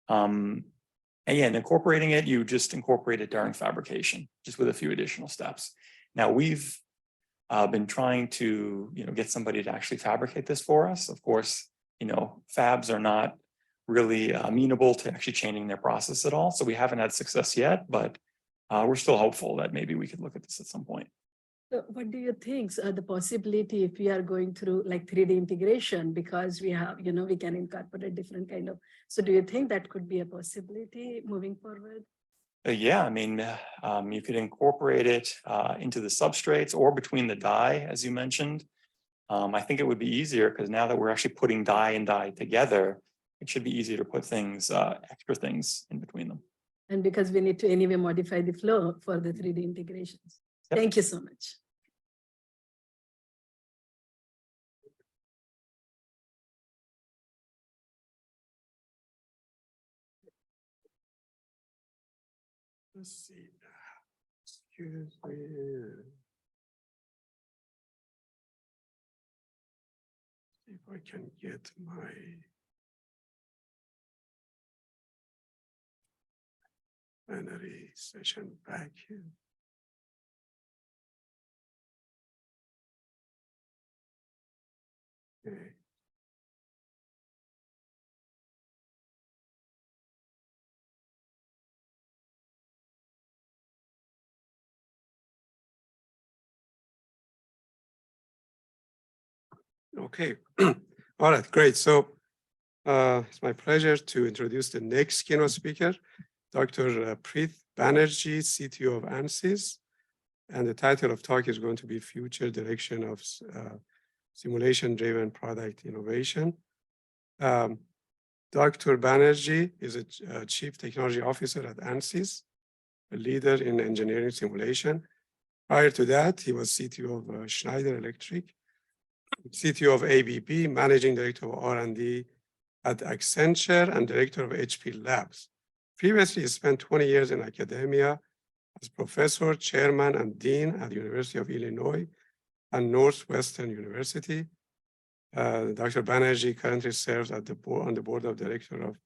And yeah, incorporating it, you just incorporate it during fabrication, just with a few additional steps. Now we've been trying to, get somebody to actually fabricate this for us. Of course, fabs are not really amenable to actually changing their process at all. So we haven't had success yet, but we're still hopeful that maybe we could look at this at some point. So what do you think the possibility if we are going through like 3D integration, because we have, we can incorporate different kind of, so do you think that could be a possibility moving forward? Yeah, I mean, you could incorporate it into the substrates or between the die, as you mentioned. I think it would be easier because now that we're actually putting die and die together, it should be easier to put things, extra things in between them. And because we need to anyway modify the flow for the 3D integrations. Yep. Thank you so much. Let's see. Excuse me. See if I can get my Banerjee session back here. Okay. Okay, all right, great. So it's my pleasure to introduce the next keynote speaker, Dr. Prith Banerjee, CTO of ANSYS. And the title of talk is going to be Future Direction of Simulation-Driven Product Innovation. Dr. Banerjee is a Chief Technology Officer at ANSYS, a leader in engineering simulation. Prior to that, he was CTO of Schneider Electric, CTO of ABB, Managing Director of R&D at Accenture, and Director of HP Labs. Previously, he spent 20 years in academia as professor, chairman, and dean at the University of Illinois and Northwestern University. Dr. Banerjee currently serves on the board of directors of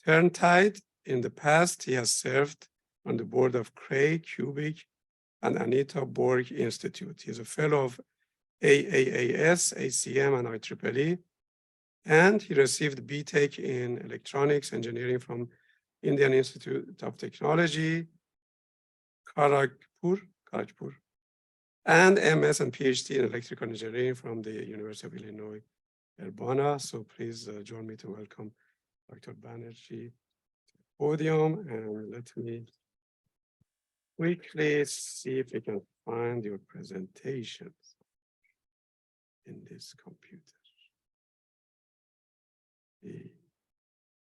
Turntide. In the past, he has served on the board of Cray, Cubic, and Anita Borg Institute. He's a fellow of AAAS, ACM, and IEEE, and he received BTech in Electronics Engineering from Indian Institute of Technology, Kharagpur, and MS and PhD in Electrical Engineering from the University of Illinois, Urbana. So please join me to welcome Dr. Banerjee to the podium, and let me quickly see if we can find your presentations in this computer. The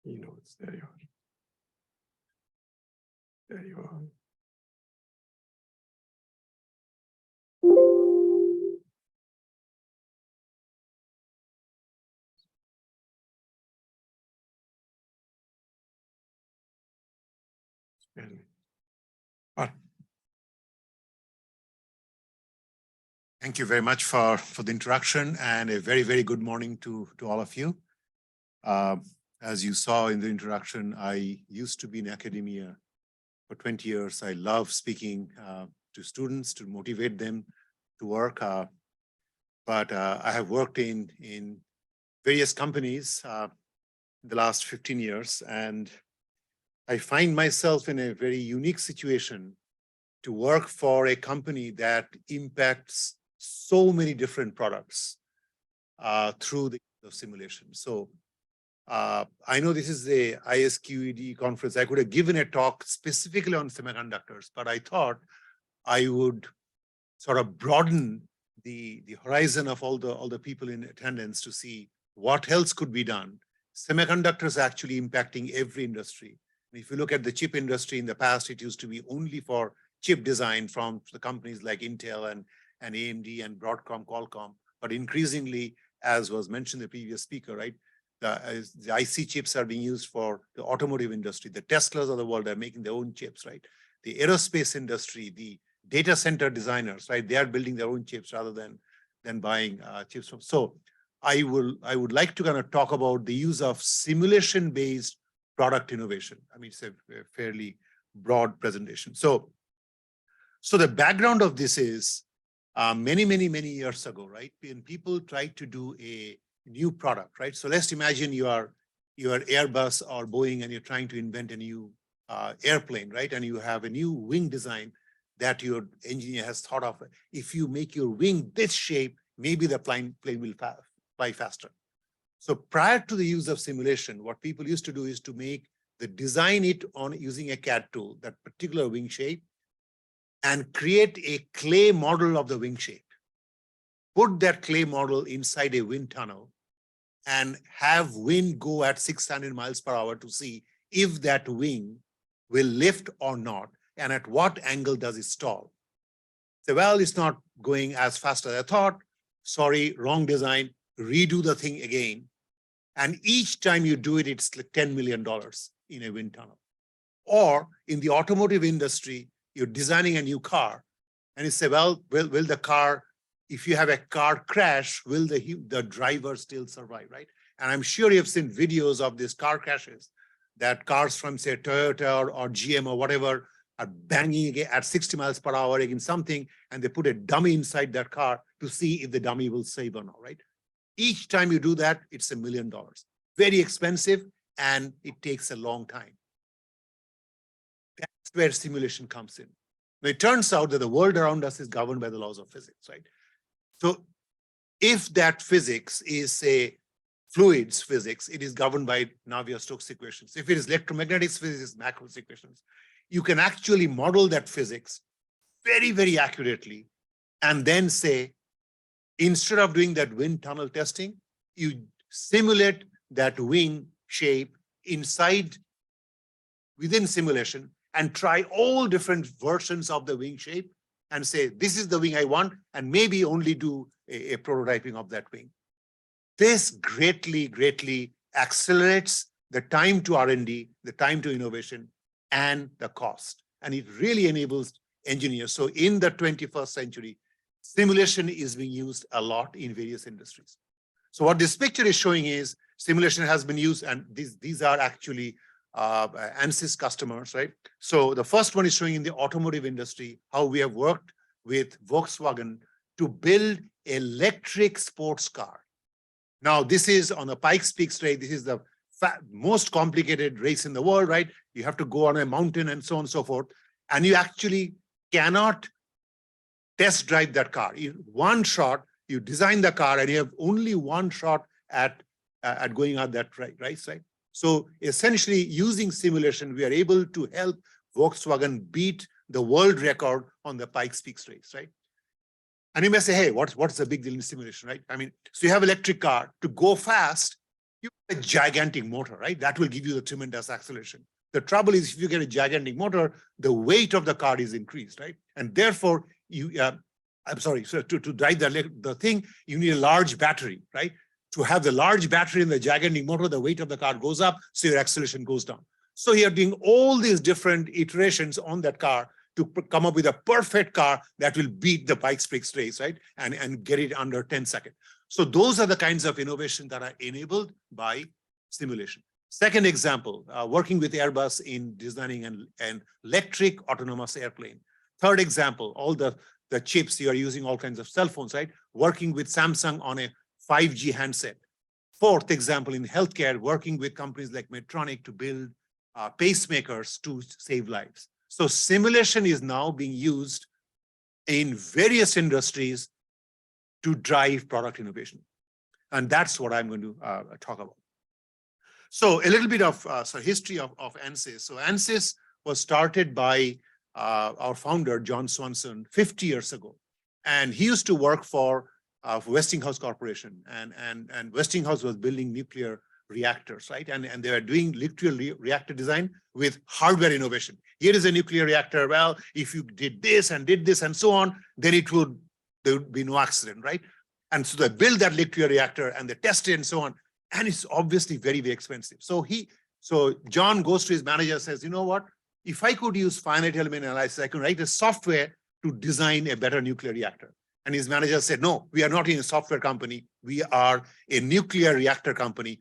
keynotes, there you are. There you are. Thank you very much for the introduction, and a very, very good morning to all of you. As you saw in the introduction, I used to be in academia for 20 years. I love speaking to students to motivate them to work. But I have worked in various companies the last 15 years, and I find myself in a very unique situation to work for a company that impacts so many different products through the simulation. So I know this is the ISQED conference. I could have given a talk specifically on semiconductors, but I thought I would sort of broaden the horizon of all the people in attendance to see what else could be done. Semiconductors are actually impacting every industry. If you look at the chip industry in the past, it used to be only for chip design from the companies like Intel and AMD and Broadcom, Qualcomm, but increasingly, as was mentioned in the previous speaker, right? The IC chips are being used for the automotive industry. The Teslas of the world are making their own chips, right? The aerospace industry, the data center designers, right? They are building their own chips rather than buying chips from. So I would like to kind of talk about the use of simulation-based product innovation. I mean, it's a fairly broad presentation. So the background of this is many years ago, right? When people tried to do a new product, right? So let's imagine you are Airbus or Boeing and you're trying to invent a new airplane, right? And you have a new wing design that your engineer has thought of. If you make your wing this shape, maybe the plane will fly faster. So prior to the use of simulation, what people used to do is to design it on using a CAD tool, that particular wing shape, and create a clay model of the wing shape. Put that clay model inside a wind tunnel and have wind go at 600 miles per hour to see if that wing will lift or not, and at what angle does it stall. So, well, it's not going as fast as I thought. Sorry, wrong design, redo the thing again. And each time you do it, it's like $10 million in a wind tunnel. Or in the automotive industry, you're designing a new car and you say, well, will the car, if you have a car crash, will the driver still survive, right? And I'm sure you've seen videos of these car crashes that cars from, say, Toyota or GM or whatever are banging at 60 miles per hour against something, and they put a dummy inside that car to see if the dummy will save or not, right? Each time you do that, it's $1 million. Very expensive, and it takes a long time. That's where simulation comes in. Now, it turns out that the world around us is governed by the laws of physics, right? So if that physics is, say, fluids physics, it is governed by Navier-Stokes equations. If it is electromagnetics physics, it's Macros's equations. You can actually model that physics very accurately and then say, instead of doing that wind tunnel testing, you simulate that wing shape within simulation and try all different versions of the wing shape and say, this is the wing I want, and maybe only do a prototyping of that wing. This greatly accelerates the time to R&D, the time to innovation, and the cost. And it really enables engineers. So in the 21st century, simulation is being used a lot in various industries. So what this picture is showing is simulation has been used, and these are actually ANSYS customers, right? So the first one is showing in the automotive industry how we have worked with Volkswagen to build electric sports car. Now, this is on the Pikes Peak Straight. This is the most complicated race in the world, right? You have to go on a mountain and so on and so forth. And you actually cannot test drive that car. In one shot, you design the car and you have only one shot at going out that right side. So essentially using simulation, we are able to help Volkswagen beat the world record on the Pikes Peak race, right? And you may say, hey, what's the big deal in simulation, right? I mean, so you have electric car. To go fast, you have a gigantic motor, right? That will give you the tremendous acceleration. The trouble is, if you get a gigantic motor, the weight of the car is increased, right? And therefore, so to drive the thing, you need a large battery, right? To have the large battery in the gigantic motor, the weight of the car goes up, so your acceleration goes down. So you're doing all these different iterations on that car to come up with a perfect car that will beat the Pikes Peak race, right? And get it under 10 seconds. So those are the kinds of innovations that are enabled by simulation. Second example, working with Airbus in designing an electric autonomous airplane. Third example, all the chips, you are using all kinds of cell phones, right? Working with Samsung on a 5G handset. Fourth example, in healthcare, working with companies like Medtronic to build pacemakers to save lives. So simulation is now being used in various industries to drive product innovation. And that's what I'm going to talk about. So a little bit of history of ANSYS. So ANSYS was started by our founder, John Swanson, 50 years ago. And he used to work for Westinghouse Corporation. And Westinghouse was building nuclear reactors, right? And they were doing literally reactor design with hardware innovation. Here is a nuclear reactor. Well, if you did this and so on, then there would be no accident, right? And so they build that nuclear reactor and they test it and so on. And it's obviously very, very expensive. So John goes to his manager and says, you know what? If I could use finite element analysis, I could write a software to design a better nuclear reactor. And his manager said, no, we are not in a software company. We are a nuclear reactor company.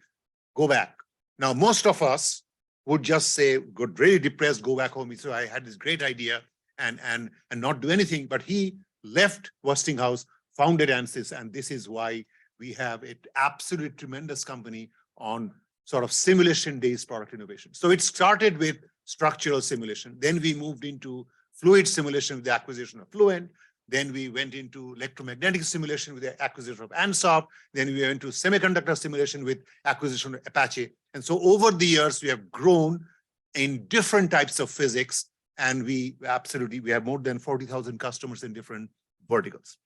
Go back. Now, most of us would just say, got really depressed, go back home. So I had this great idea and not do anything. But he left Westinghouse, founded ANSYS, and this is why we have an absolutely tremendous company on sort of simulation-based product innovation. So it started with structural simulation. Then we moved into fluid simulation with the acquisition of Fluent. Then we went into electromagnetic simulation with the acquisition of ANSYS. Then we went to semiconductor simulation with acquisition of Apache. And so over the years, we have grown in different types of physics. And we have more than 40,000 customers in different verticals.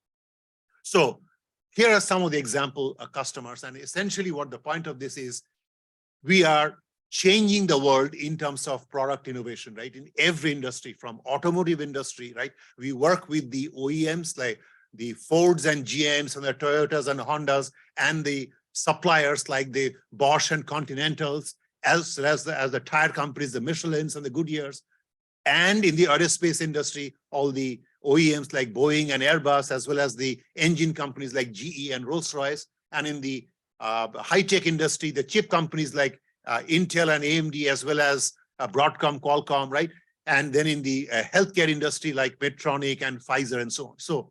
So here are some of the example customers. And essentially what the point of this is, we are changing the world in terms of product innovation, right? In every industry, from automotive industry, right? We work with the OEMs like the Fords and GMs and the Toyotas and Hondas, and the suppliers like the Bosch and Continentals, as well as the tire companies, the Michelins and the Goodyears. And in the aerospace industry, all the OEMs like Boeing and Airbus, as well as the engine companies like GE and Rolls-Royce. And in the high-tech industry, the chip companies like Intel and AMD, as well as Broadcom, Qualcomm, right? And then in the healthcare industry like Medtronic and Pfizer and so on. So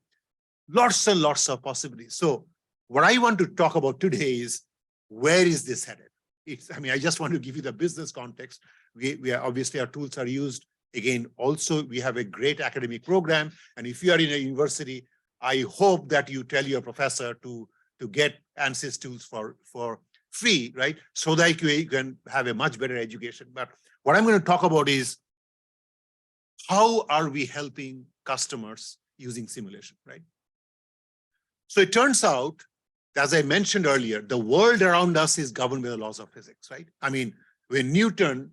lots and lots of possibilities. So what I want to talk about today is, where is this headed? I just want to give you the business context. We are obviously, our tools are used. Again, also, we have a great academic program. And if you are in a university, I hope that you tell your professor to get ANSYS tools for free, right? So that you can have a much better education. But what I'm going to talk about is, how are we helping customers using simulation, right? So it turns out, as I mentioned earlier, the world around us is governed by the laws of physics, right? When Newton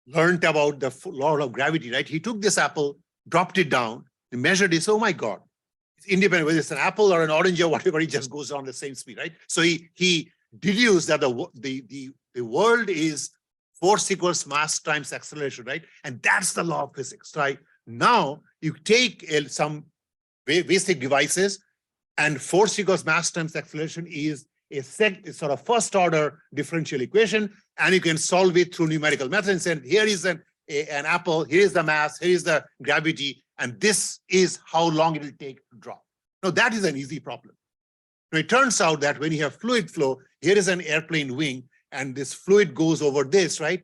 learned about the law of gravity, right? He took this apple, dropped it down, he measured it. Oh my God, it's independent, whether it's an apple or an orange or whatever, it just goes on the same speed, right? So he deduced that the world is force equals mass times acceleration, right? And that's the law of physics, right? Now you take some basic devices, and force equals mass times acceleration is a sort of first order differential equation, and you can solve it through numerical methods. And here is an apple, here is the mass, here is the gravity, and this is how long it will take to drop. Now that is an easy problem. Now it turns out that when you have fluid flow, here is an airplane wing, and this fluid goes over this, right?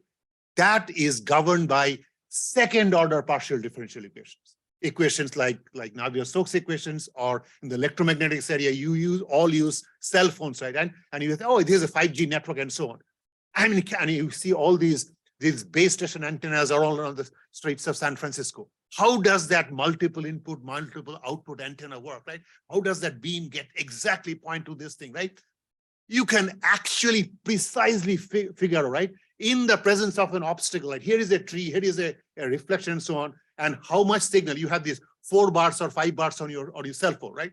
That is governed by second order partial differential equations. Equations like Navier-Stokes equations, or in the electromagnetics area, you use cell phones, right? And you say, oh, this is a 5G network and so on. And you see all these base station antennas are all around the streets of San Francisco. How does that multiple input, multiple output antenna work, right? How does that beam get exactly point to this thing, right? You can actually precisely figure, right? In the presence of an obstacle, like here is a tree, here is a reflection and so on, and how much signal you have, these 4 bars or 5 bars on your cell phone, right?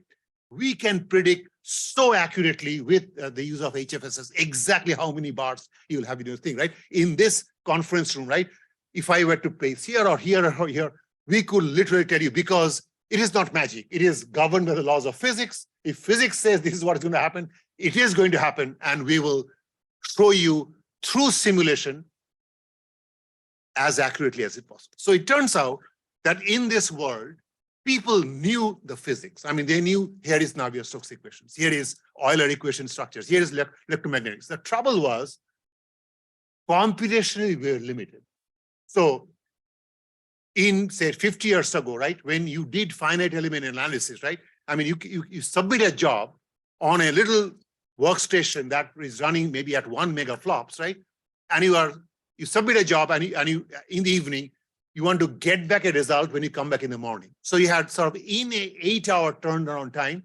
We can predict so accurately with the use of HFSS exactly how many bars you'll have in your thing, right? In this conference room, right? If I were to place here or here or here, we could literally tell you, because it is not magic. It is governed by the laws of physics. If physics says this is what is going to happen, it is going to happen, and we will show you through simulation as accurately as it possible. So it turns out that in this world, people knew the physics. They knew here is Navier-Stokes equations, here is Euler equation structures, here is electromagnetics. The trouble was, computationally we were limited. So in, say, 50 years ago, right, when you did finite element analysis, right? You submit a job on a little workstation that is running maybe at 1 megaflops, right? And you submit a job, and you in the evening, you want to get back a result when you come back in the morning. So you had sort of, in a 8-hour turnaround time,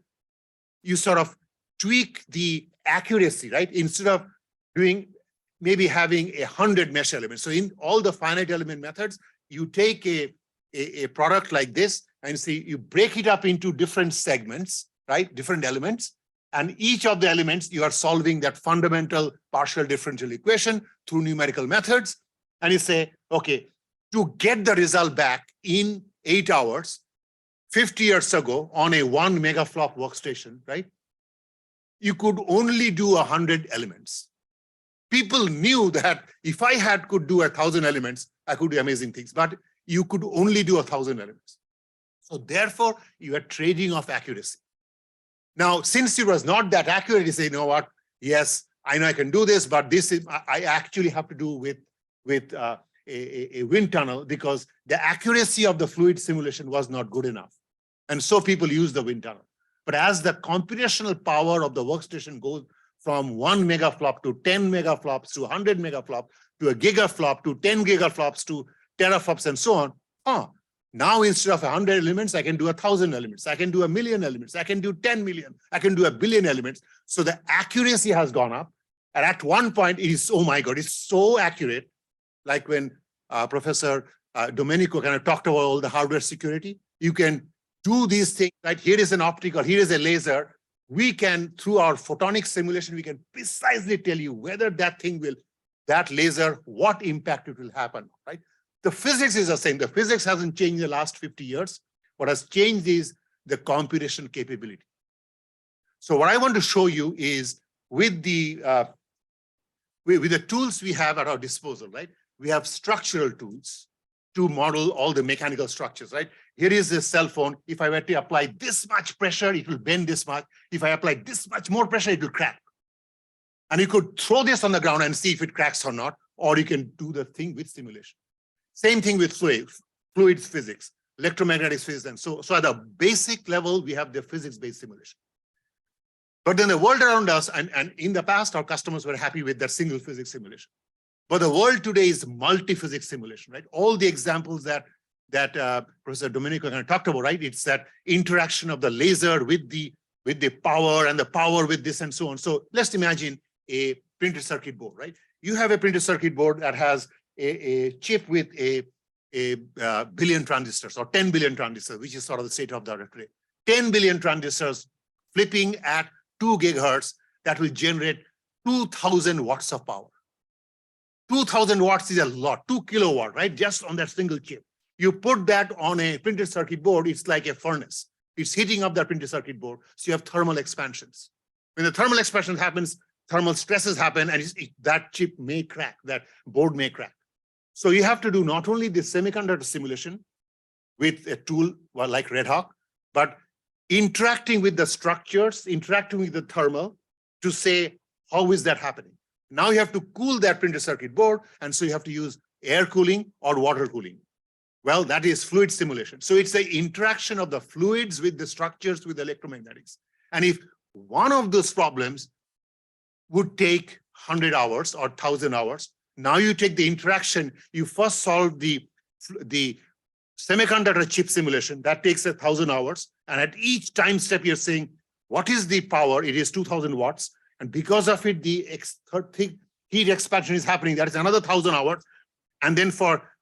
you sort of tweak the accuracy, right? Instead of doing maybe having 100 mesh elements. So in all the finite element methods, you take a product like this and see, you break it up into different segments, right? Different elements. And each of the elements, you are solving that fundamental partial differential equation through numerical methods. And you say, okay, to get the result back in 8 hours, 50 years ago on a 1 megaflop workstation, right? You could only do 100 elements. People knew that if I could do 1,000 elements, I could do amazing things, but you could only do 1,000 elements. So therefore, you are trading off accuracy. Now, since it was not that accurate, you say, you know what? Yes, I know I can do this, but this is I actually have to do with a wind tunnel because the accuracy of the fluid simulation was not good enough. And so people use the wind tunnel. But as the computational power of the workstation goes from 1 megaflop to 10 megaflops to 100 megaflop to a gigaflop to 10 gigaflops to teraflops and so on, now instead of 100 elements, I can do 1,000 elements. I can do 1,000,000 elements. I can do 10 million. I can do 1 billion elements. So the accuracy has gone up. And at one point, it is, oh my God, it's so accurate. Like when Professor Domenic kind of talked about all the hardware security, you can do these things, right? Here is an optical, here is a laser. We can, through our photonic simulation, we can precisely tell you whether that thing will, that laser, what impact it will happen, right? The physics is the same. The physics hasn't changed in the last 50 years. What has changed is the computation capability. So what I want to show you is with the tools we have at our disposal, right? We have structural tools to model all the mechanical structures, right? Here is a cell phone. If I were to apply this much pressure, it will bend this much. If I apply this much more pressure, it will crack. And you could throw this on the ground and see if it cracks or not, or you can do the thing with simulation. Same thing with fluids physics, electromagnetic physics. And so at the basic level, we have the physics-based simulation. But then the world around us, and in the past, our customers were happy with their single physics simulation. But the world today is multi-physics simulation, right? All the examples that Professor Domenic kind of talked about, right? It's that interaction of the laser with the power and the power with this and so on. So let's imagine a printed circuit board, right? You have a printed circuit board that has a chip with a billion transistors or 10 billion transistors, which is sort of the state of the art today. 10 billion transistors flipping at 2 gigahertz that will generate 2,000 watts of power. 2,000 watts is a lot, 2 kilowatt, right? Just on that single chip. You put that on a printed circuit board, it's like a furnace. It's heating up that printed circuit board. So you have thermal expansions. When the thermal expansion happens, thermal stresses happen, and that chip may crack, that board may crack. So you have to do not only the semiconductor simulation with a tool like Red Hawk, but interacting with the structures, interacting with the thermal to say, how is that happening? Now you have to cool that printed circuit board, and so you have to use air cooling or water cooling. Well, that is fluid simulation. So it's the interaction of the fluids with the structures with electromagnetics. And if one of those problems would take 100 hours or 1,000 hours, now you take the interaction, you first solve the semiconductor chip simulation, that takes 1,000 hours. And at each time step, you're saying, what is the power? It is 2,000 watts. And because of it, the heat expansion is happening. That is another 1,000 hours. And then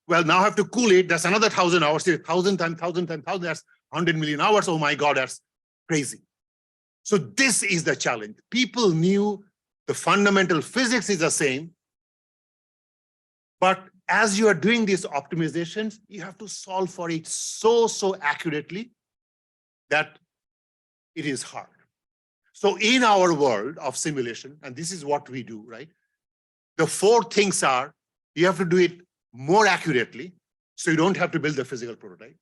now I have to cool it. That's another 1,000 hours. 1,000 times 1,000 times 1,000. That's 100 million hours. Oh my God, that's crazy. So this is the challenge. People knew the fundamental physics is the same. But as you are doing these optimizations, you have to solve for it so accurately that it is hard. So in our world of simulation, and this is what we do, right? The 4 things are, you have to do it more accurately, so you don't have to build the physical prototype.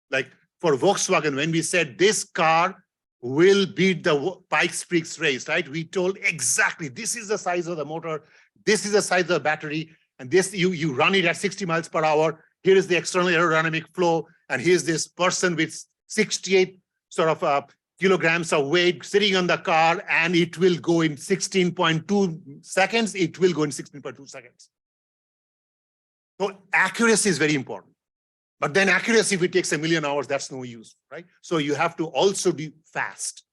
Like for Volkswagen, when we said this car will beat the Pikes-Peak race, right? We told exactly, this is the size of the motor, this is the size of the battery, and this you run it at 60 miles per hour. Here is the external aerodynamic flow, and here's this person with 68 sort of kilograms of weight sitting on the car, and it will go in 16.2 seconds. It will go in 16.2 seconds. So accuracy is very important. But then accuracy, if it takes 1 million hours, that's no use, right? So you have to also be fast.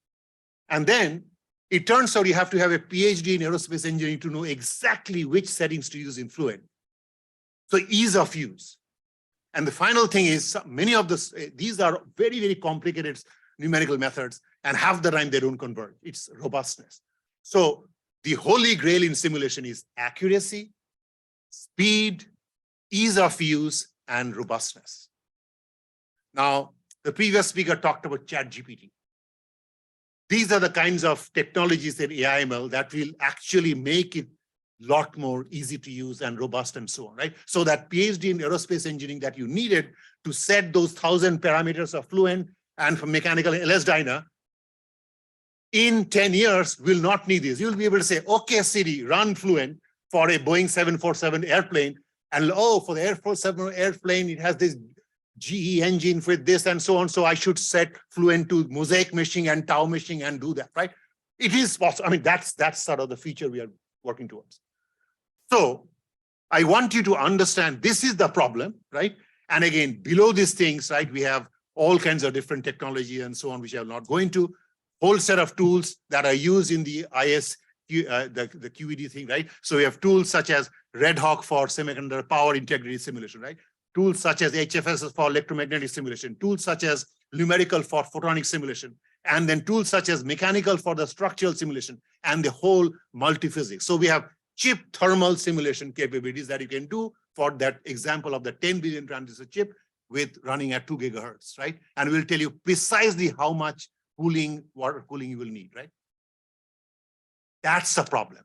And then It turns out you have to have a PhD in aerospace engineering to know exactly which settings to use in Fluent. So ease of use. And the final thing is many of these are very, very complicated numerical methods, and half the time they don't converge. It's robustness. So the holy grail in simulation is accuracy, speed, ease of use, and robustness. Now, the previous speaker talked about ChatGPT. These are the kinds of technologies in AI/ML that will actually make it a lot more easy to use and robust and so on, right? So that PhD in aerospace engineering that you needed to set those 1,000 parameters of Fluent and for mechanical LS-DYNA, in 10 years will not need this. You'll be able to say, okay, Siri, run Fluent for a Boeing 747 airplane. And oh, for the Air Force 7 airplane, it has this GE engine with this and so on. So I should set Fluent to Mosaic meshing and Tau meshing and do that, right? It is possible. I mean, that's sort of the feature we are working towards. So I want you to understand this is the problem, right? And again, below these things, right, we have all kinds of different technology and so on, which I'm not going to. Whole set of tools that are used in the the QED thing, right? So we have tools such as Red Hawk for semiconductor power integrity simulation, right? Tools such as HFSS for electromagnetic simulation, tools such as numerical for photonic simulation, and then tools such as mechanical for the structural simulation and the whole multiphysics. So we have chip thermal simulation capabilities that you can do for that example of the 10 billion transistor chip with running at 2 gigahertz, right? And we'll tell you precisely how much cooling, water cooling you will need, right? That's the problem.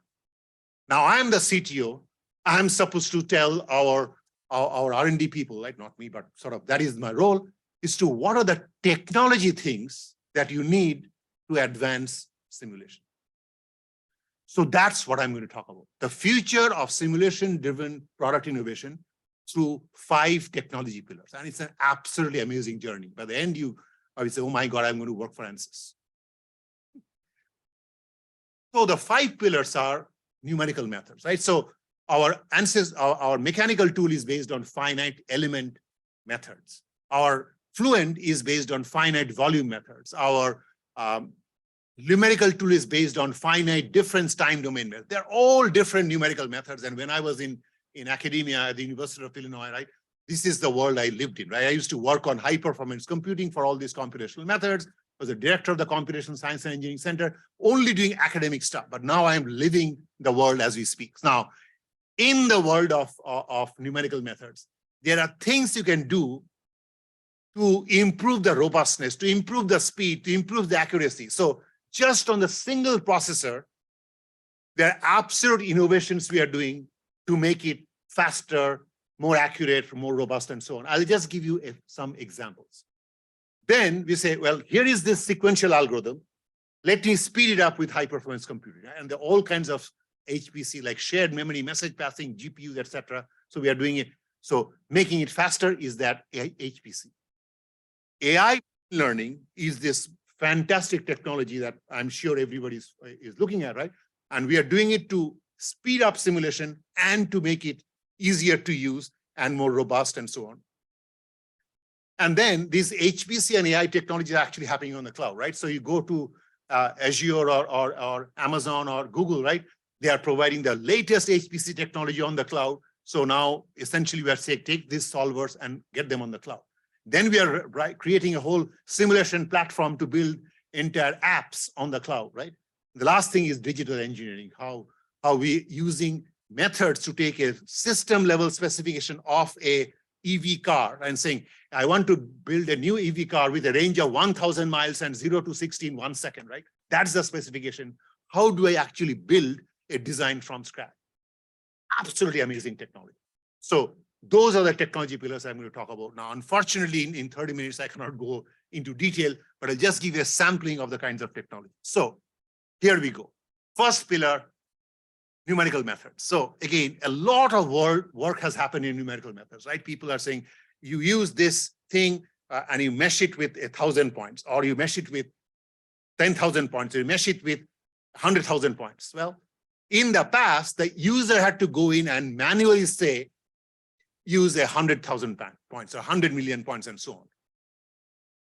Now I'm the CTO. I'm supposed to tell our R&D people, right? Not me, but sort of that is my role, is to what are the technology things that you need to advance simulation. So that's what I'm going to talk about. The future of simulation-driven product innovation through 5 technology pillars. And it's an absolutely amazing journey. By the end, I would say, oh my God, I'm going to work for ANSYS. So the 5 pillars are numerical methods, right? So our ANSYS, our mechanical tool is based on finite element methods. Our Fluent is based on finite volume methods. Our numerical tool is based on finite difference time domain methods. They're all different numerical methods. And when I was in academia at the University of Illinois, right, this is the world I lived in, right? I used to work on high performance computing for all these computational methods. I was a director of the Computational Science and Engineering Center, only doing academic stuff. But now I'm living the world as we speak. Now, in the world of numerical methods, there are things you can do to improve the robustness, to improve the speed, to improve the accuracy. So just on the single processor, there are absolute innovations we are doing to make it faster, more accurate, more robust, and so on. I'll just give you some examples. Then we say, well, here is this sequential algorithm. Let me speed it up with high performance computing. And there are all kinds of HPC, like shared memory, message passing, GPUs, etc. So we are doing it. So making it faster is that HPC. AI learning is this fantastic technology that I'm sure everybody is looking at, right? And we are doing it to speed up simulation and to make it easier to use and more robust and so on. And then these HPC and AI technologies are actually happening on the cloud, right? So you go to Azure or Amazon or Google, right? They are providing the latest HPC technology on the cloud. So now essentially we are saying, take these solvers and get them on the cloud. Then we are creating a whole simulation platform to build entire apps on the cloud, right? The last thing is digital engineering, how we using methods to take a system level specification of a EV car and saying, I want to build a new EV car with a range of 1,000 miles and 0 to 60 in 1 second, right? That's the specification. How do I actually build a design from scratch? Absolutely amazing technology. So those are the technology pillars I'm going to talk about. Now, unfortunately, in 30 minutes, I cannot go into detail, but I'll just give you a sampling of the kinds of technology. So here we go. First pillar, numerical methods. So again, a lot of work has happened in numerical methods, right? People are saying, you use this thing and you mesh it with 1,000 points, or you mesh it with 10,000 points, or you mesh it with 100,000 points. Well, in the past, the user had to go in and manually say, use 100,000 points or 100 million points and so on.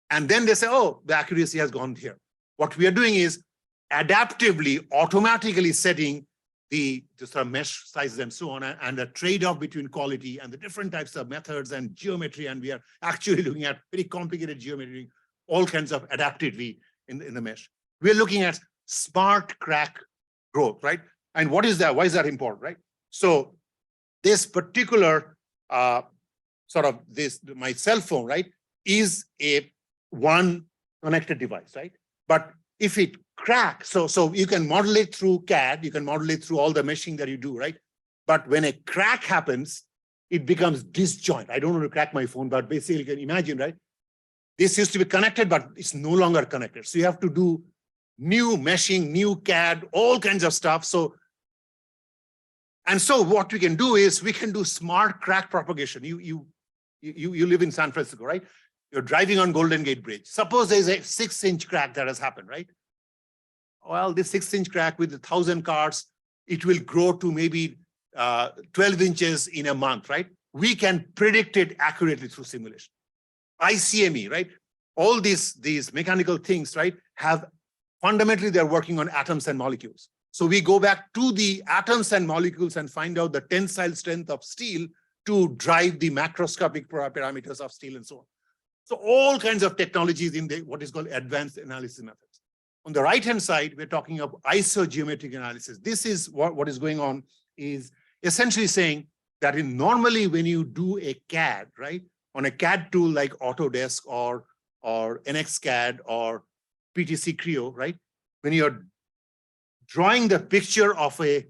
And then they say, oh, the accuracy has gone here. What we are doing is adaptively, automatically setting the sort of mesh sizes and so on, and the trade-off between quality and the different types of methods and geometry. And we are actually looking at very complicated geometry, all kinds of adaptively in the mesh. We're looking at smart crack growth, right? And what is that? Why is that important, right? So this particular my cell phone, right, is a one connected device, right? But if it cracks, so you can model it through CAD, you can model it through all the meshing that you do, right? But when a crack happens, it becomes disjoint. I don't want to crack my phone, but basically you can imagine, right? This used to be connected, but it's no longer connected. So you have to do new meshing, new CAD, all kinds of stuff. So what we can do is we can do smart crack propagation. You live in San Francisco, right? You're driving on Golden Gate Bridge. Suppose there's a 6-inch crack that has happened, right? Well, this 6-inch crack with 1,000 cars, it will grow to maybe 12 inches in a month, right? We can predict it accurately through simulation. ICME, right? All these mechanical things, right, have fundamentally they're working on atoms and molecules. So we go back to the atoms and molecules and find out the tensile strength of steel to drive the macroscopic parameters of steel and so on. So all kinds of technologies in the what is called advanced analysis methods. On the right-hand side, we're talking of isogeometric analysis. This is what is going on is essentially saying that normally when you do a CAD, right, on a CAD tool like Autodesk or NXCAD or PTC Creo, right, when you're drawing the picture of a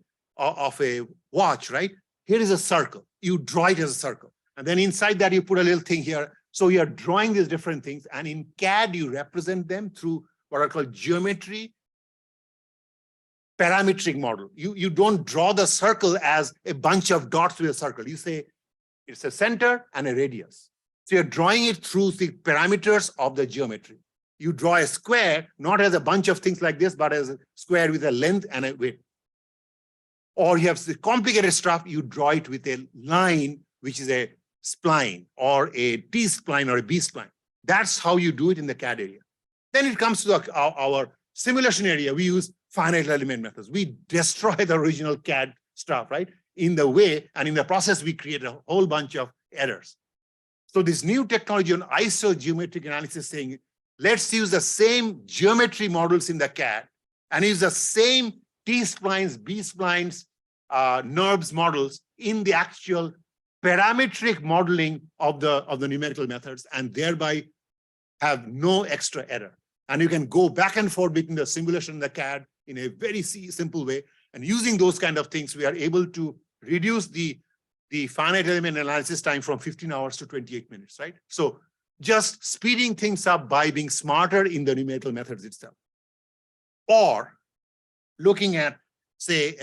watch, right, here is a circle. You draw it as a circle. And then inside that, you put a little thing here. So you're drawing these different things. And in CAD, you represent them through what are called geometry parametric model. You don't draw the circle as a bunch of dots with a circle. You say it's a center and a radius. So you're drawing it through the parameters of the geometry. You draw a square, not as a bunch of things like this, but as a square with a length and a width. Or you have the complicated stuff, you draw it with a line, which is a spline or a T-spline or a B-spline. That's how you do it in the CAD area. Then it comes to our simulation area. We use finite element methods. We destroy the original CAD stuff, right? In the way, and in the process, we create a whole bunch of errors. So this new technology on isogeometric analysis saying, let's use the same geometry models in the CAD and use the same T-splines, B-splines, NURBS models in the actual parametric modeling of the numerical methods, and thereby have no extra error. And you can go back and forth between the simulation and the CAD in a very simple way. And using those kind of things, we are able to reduce the finite element analysis time from 15 hours to 28 minutes, right? So just speeding things up by being smarter in the numerical methods itself. Or looking at, say,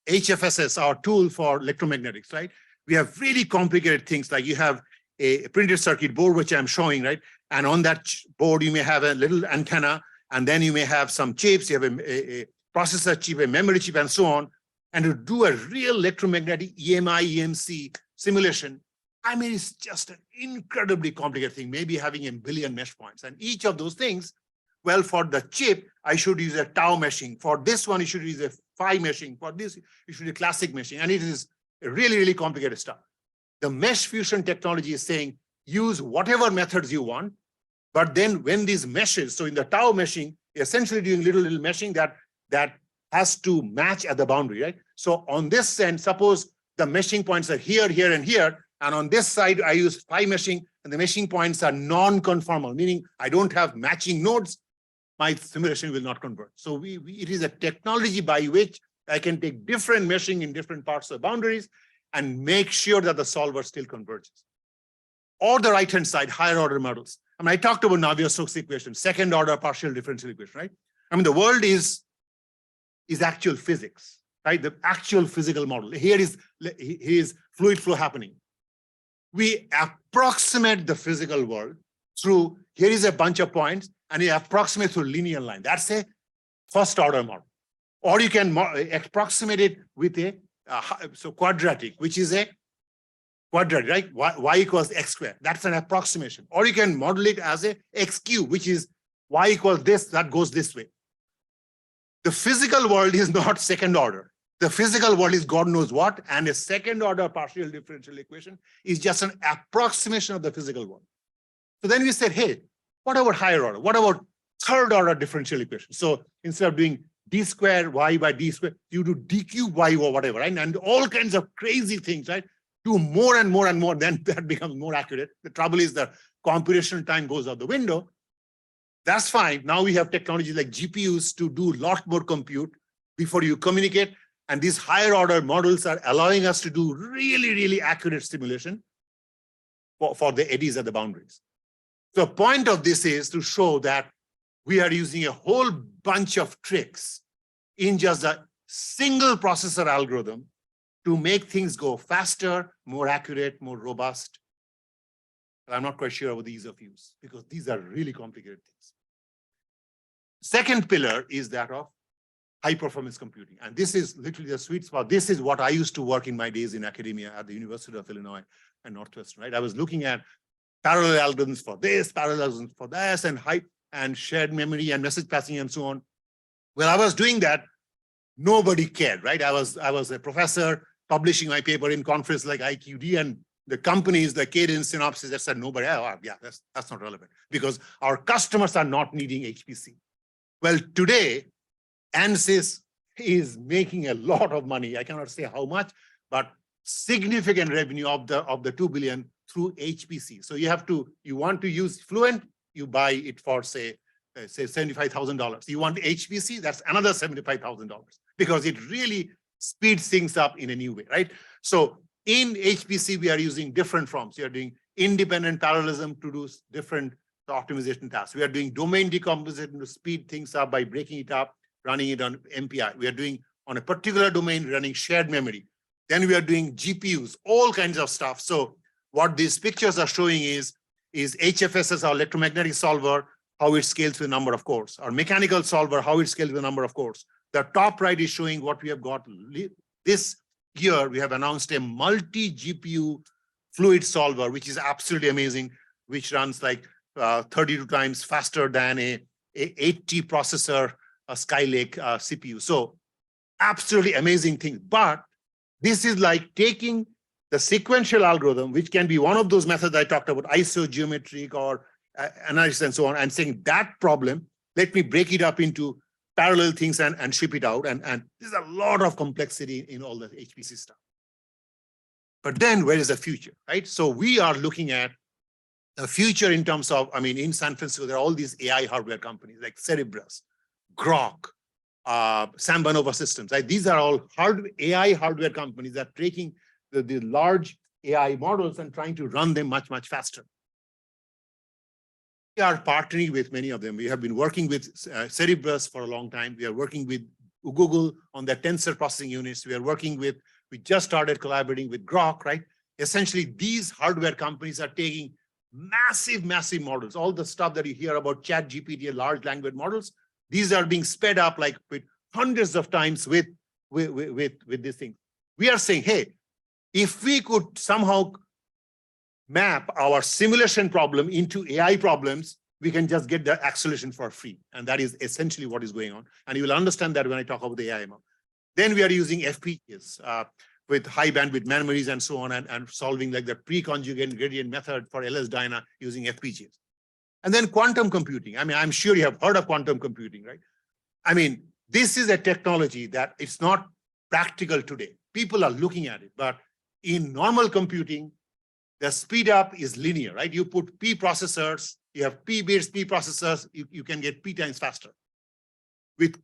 HFSS, our tool for electromagnetics, right? We have really complicated things like you have a printed circuit board, which I'm showing, right? And on that board, you may have a little antenna, and then you may have some chips, you have a processor chip, a memory chip, and so on. And to do a real electromagnetic EMI, EMC simulation, I mean, it's just an incredibly complicated thing, maybe having a billion mesh points. And each of those things, well, for the chip, I should use a tau meshing. For this one, you should use a phi meshing. For this, you should use classic meshing. And it is really, really complicated stuff. The mesh fusion technology is saying, use whatever methods you want, but then when these meshes, so in the tau meshing, essentially doing little meshing that has to match at the boundary, right? So on this end, suppose the meshing points are here, here, and here, and on this side, I use phi meshing, and the meshing points are non-conformal, meaning I don't have matching nodes, my simulation will not converge. So it is a technology by which I can take different meshing in different parts of the boundaries and make sure that the solver still converges. Or the right-hand side, higher order models. I mean, I talked about Navier-Stokes equation, second order partial differential equation, right? I mean, the world is actual physics, right? The actual physical model. Here is fluid flow happening. We approximate the physical world through, here is a bunch of points, and you approximate through linear line. That's a first order model. Or you can approximate it with a quadratic, which is a quadratic, right? Y equals x squared. That's an approximation. Or you can model it as a x cube, which is y equals this, that goes this way. The physical world is not second order. The physical world is God knows what, and a second order partial differential equation is just an approximation of the physical world. So then we said, hey, what about higher order? What about third order differential equation? So instead of doing d squared y by d squared, you do d cube y or whatever, right? And all kinds of crazy things, right? Do more and more and more, then that becomes more accurate. The trouble is the computational time goes out the window. That's fine. Now we have technologies like GPUs to do a lot more compute before you communicate. And these higher order models are allowing us to do really, really accurate simulation for the eddies at the boundaries. So the point of this is to show that we are using a whole bunch of tricks in just a single processor algorithm to make things go faster, more accurate, more robust. But I'm not quite sure about the ease of use because these are really complicated things. Second pillar is that of high performance computing. And this is literally the sweet spot. This is what I used to work in my days in academia at the University of Illinois and Northwestern, right? I was looking at parallel algorithms for this, parallel algorithms for this, and shared memory and message passing and so on. When I was doing that, nobody cared, right? I was a professor publishing my paper in conference like IQED, and the companies, the Cadence, Synopsys, that said nobody, oh, yeah, that's not relevant because our customers are not needing HPC. Well, today, ANSYS is making a lot of money. I cannot say how much, but significant revenue of the 2 billion through HPC. So you want to use Fluent, you buy it for say $75,000. You want HPC, that's another $75,000 because it really speeds things up in a new way, right? So in HPC, we are using different forms. We are doing independent parallelism to do different optimization tasks. We are doing domain decomposition to speed things up by breaking it up, running it on MPI. We are doing on a particular domain, running shared memory. Then we are doing GPUs, all kinds of stuff. So what these pictures are showing is HFSS, our electromagnetic solver, how it scales with the number of cores. Our mechanical solver, how it scales with the number of cores. The top right is showing what we have got. This year, we have announced a multi-GPU fluid solver, which is absolutely amazing, which runs like 32 times faster than a 80 processor Skylake CPU. So absolutely amazing thing. But this is like taking the sequential algorithm, which can be one of those methods I talked about, isogeometric or analysis and so on, and saying that problem, let me break it up into parallel things and ship it out. And there's a lot of complexity in all the HPC stuff. But then where is the future, right? So we are looking at the future in terms of, I mean, in San Francisco, there are all these AI hardware companies like Cerebras, Grok, Sambanova Systems, right? These are all AI hardware companies that are taking the large AI models and trying to run them much, much faster. We are partnering with many of them. We have been working with Cerebras for a long time. We are working with Google on their tensor processing units. We just started collaborating with Grok, right? Essentially, these hardware companies are taking massive, massive models. All the stuff that you hear about ChatGPT and large language models, these are being sped up like with hundreds of times with this thing. We are saying, hey, if we could somehow map our simulation problem into AI problems, we can just get the acceleration for free. And that is essentially what is going on. And you will understand that when I talk about the AI. Then we are using FPGAs with high bandwidth memories and so on, and solving like the pre-conjugate gradient method for LS-DYNA using FPGAs. And then quantum computing. I mean, I'm sure you have heard of quantum computing, right? I mean, this is a technology that it's not practical today. People are looking at it, but in normal computing, the speed up is linear, right? You put P processors, you have P bits, P processors, you can get P times faster. With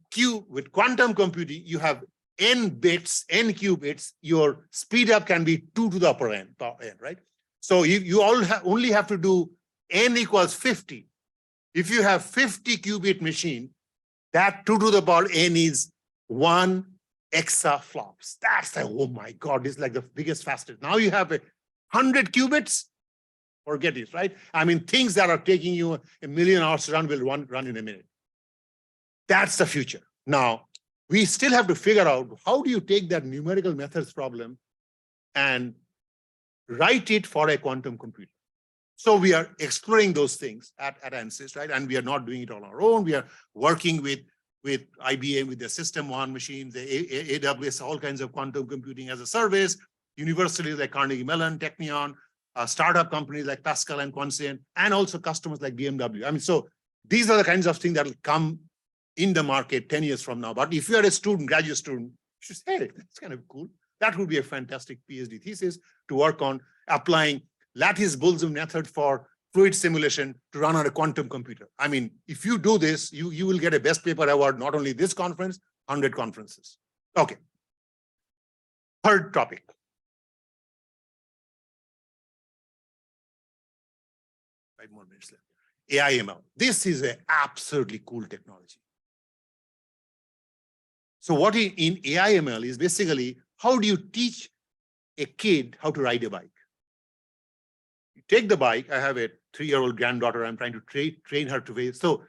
quantum computing, you have N bits, N qubits, your speed up can be 2 to the upper end, right? So you only have to do N equals 50. If you have 50 qubit machine, that 2 to the power N is 1 exaflops. That's like, oh my God, this is like the biggest, fastest. Now you have 100 qubits, forget it, right? I mean, things that are taking you 1 million hours to run will run in a minute. That's the future. Now, we still have to figure out how do you take that numerical methods problem and write it for a quantum computer. So we are exploring those things at ANSYS, right? And we are not doing it on our own. We are working with with IBM, with their System 1 machines, the AWS, all kinds of quantum computing as a service, universities like Carnegie Mellon, Technion, startup companies like Pascal and Quantian, and also customers like BMW. I mean, so these are the kinds of things that will come in the market 10 years from now. But if you are a student, graduate student, you should say, hey, that's kind of cool. That would be a fantastic PhD thesis to work on applying lattice-Boltzmann method for fluid simulation to run on a quantum computer. I mean, if you do this, you will get a best paper award, not only this conference, 100 conferences. Okay. Third topic. 5 more minutes left. AI/ML. This is an absolutely cool technology. So what in AI/ML is basically, how do you teach a kid how to ride a bike? You take the bike. I have a 3-year-old granddaughter. I'm trying to train her to race. So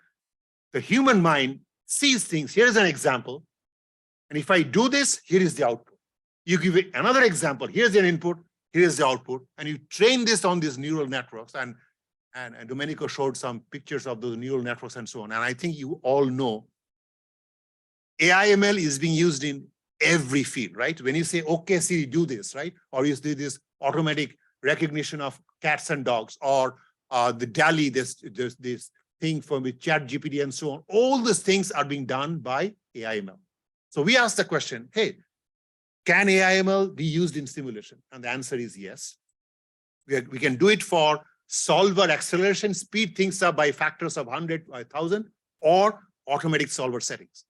the human mind sees things. Here's an example. And if I do this, here is the output. You give it another example. Here's an input. Here is the output. And you train this on these neural networks. And Domenico showed some pictures of those neural networks and so on. And I think you all know AI/ML is being used in every field, right? When you say, okay, Siri, do this, right? Or you do this automatic recognition of cats and dogs, or the DALL-E, this thing from with ChatGPT and so on. All these things are being done by AI/ML. So we asked the question, hey, can AI/ML be used in simulation? And the answer is yes. We can do it for solver acceleration, speed things up by factors of 100, 1,000, or automatic solver settings.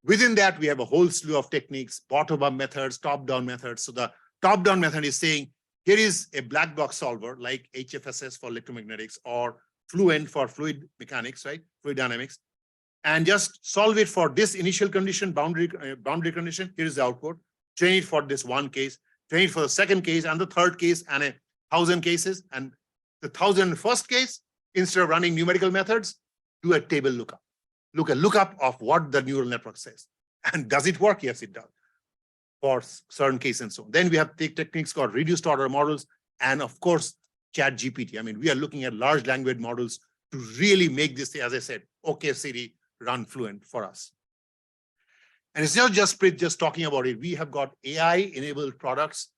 Within that, we have a whole slew of techniques, bottom-up methods, top-down methods. So the top-down method is saying, here is a black box solver like HFSS for electromagnetics or Fluent for fluid mechanics, right? Fluid dynamics. And just solve it for this initial condition, boundary condition. Here is the output. Train it for this one case, train it for the second case and the third case and 1,000 cases. And the 1,001st case, instead of running numerical methods, do a table lookup. Lookup of what the neural network says. And does it work? Yes, it does. For certain cases and so on. Then we have techniques called reduced order models, and of course, ChatGPT. I mean, we are looking at large language models to really make this, as I said, okay, Siri, run Fluent for us. And it's not just Prith just talking about it. We have got AI-enabled products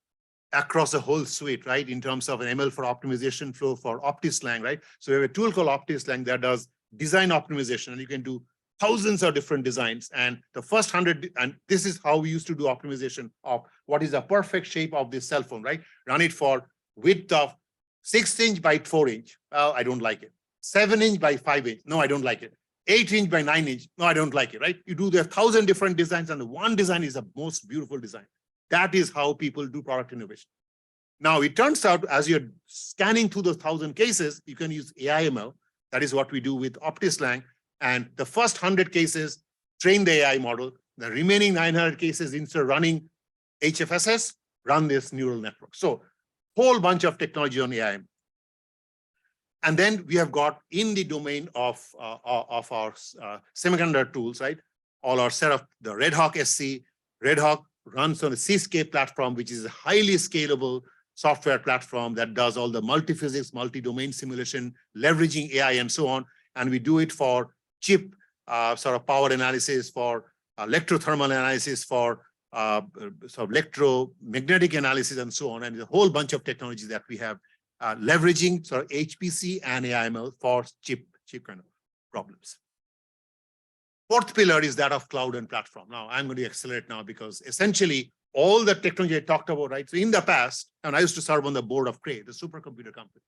across the whole suite, right? In terms of an ML for optimization flow for OptiSlang, right? So we have a tool called OptiSlang that does design optimization, and you can do thousands of different designs. And the first 100, and this is how we used to do optimization of what is the perfect shape of this cell phone, right? Run it for width of 6" by 4". Well, I don't like it. 7" by 5". No, I don't like it. 8" by 9". No, I don't like it, right? You do the 1,000 different designs, and the one design is the most beautiful design. That is how people do product innovation. Now, it turns out, as you're scanning through those 1,000 cases, you can use AI/ML. That is what we do with OptiSlang. And the first 100 cases, train the AI model. The remaining 900 cases, instead of running HFSS, run this neural network. So, whole bunch of technology on AI. And then we have got in the domain of our semiconductor tools, right? All our set of the RedHawk-SC. RedHawk runs on a Seascape platform, which is a highly scalable software platform that does all the multi-physics, multi-domain simulation, leveraging AI and so on. And we do it for chip sort of power analysis, for electrothermal analysis, for sort of electromagnetic analysis and so on. And a whole bunch of technologies that we have leveraging sort of HPC and AI/ML for chip kind of problems. Fourth pillar is that of cloud and platform. Now, I'm going to accelerate now because essentially all the technology I talked about, right? So in the past, and I used to serve on the board of Cray, the supercomputer company.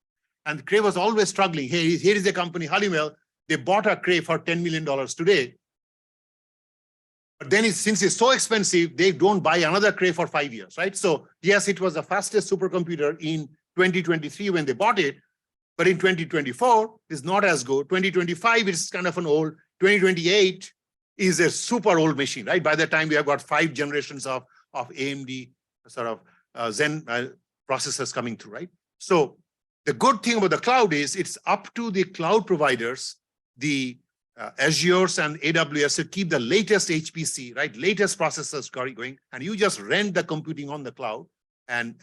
And Cray was always struggling. Hey, here is the company, Honeywell. They bought a Cray for $10 million today. But then since it's so expensive, they don't buy another Cray for 5 years, right? So yes, it was the fastest supercomputer in 2023 when they bought it. But in 2024, it's not as good. 2025, it's kind of an old. 2028 is a super old machine, right? By the time we have got 5 generations of AMD sort of Zen processors coming through, right? So the good thing about the cloud is it's up to the cloud providers, the Azures and AWS to keep the latest HPC, right? Latest processors going, and you just rent the computing on the cloud and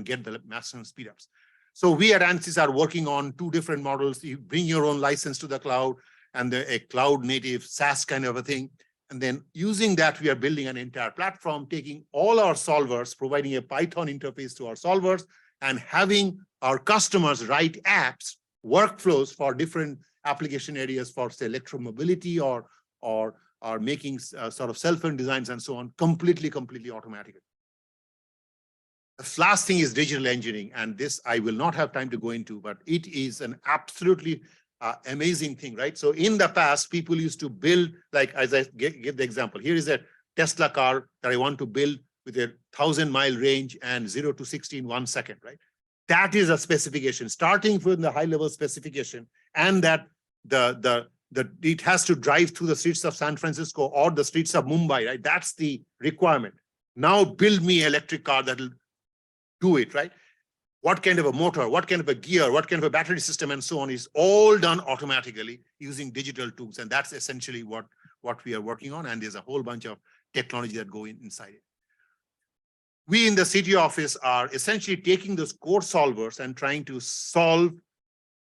get the maximum speedups. So we at ANSYS are working on 2 different models. You bring your own license to the cloud and a cloud native SaaS kind of a thing. And then using that, we are building an entire platform, taking all our solvers, providing a Python interface to our solvers, and having our customers write apps, workflows for different application areas for, say, electromobility or making sort of cell phone designs and so on, completely automatically. The last thing is digital engineering, and this I will not have time to go into, but it is an absolutely amazing thing, right? So in the past, people used to build, like as I give the example, here is a Tesla car that I want to build with a 1,000-mile range and 0 to 60 in 1 second, right? That is a specification, starting from the high-level specification, and that it has to drive through the streets of San Francisco or the streets of Mumbai, right? That's the requirement. Now build me an electric car that will do it, right? What kind of a motor, what kind of a gear, what kind of a battery system, and so on is all done automatically using digital tools. And that's essentially what we are working on. And there's a whole bunch of technology that go inside it. We in the city office are essentially taking those core solvers and trying to solve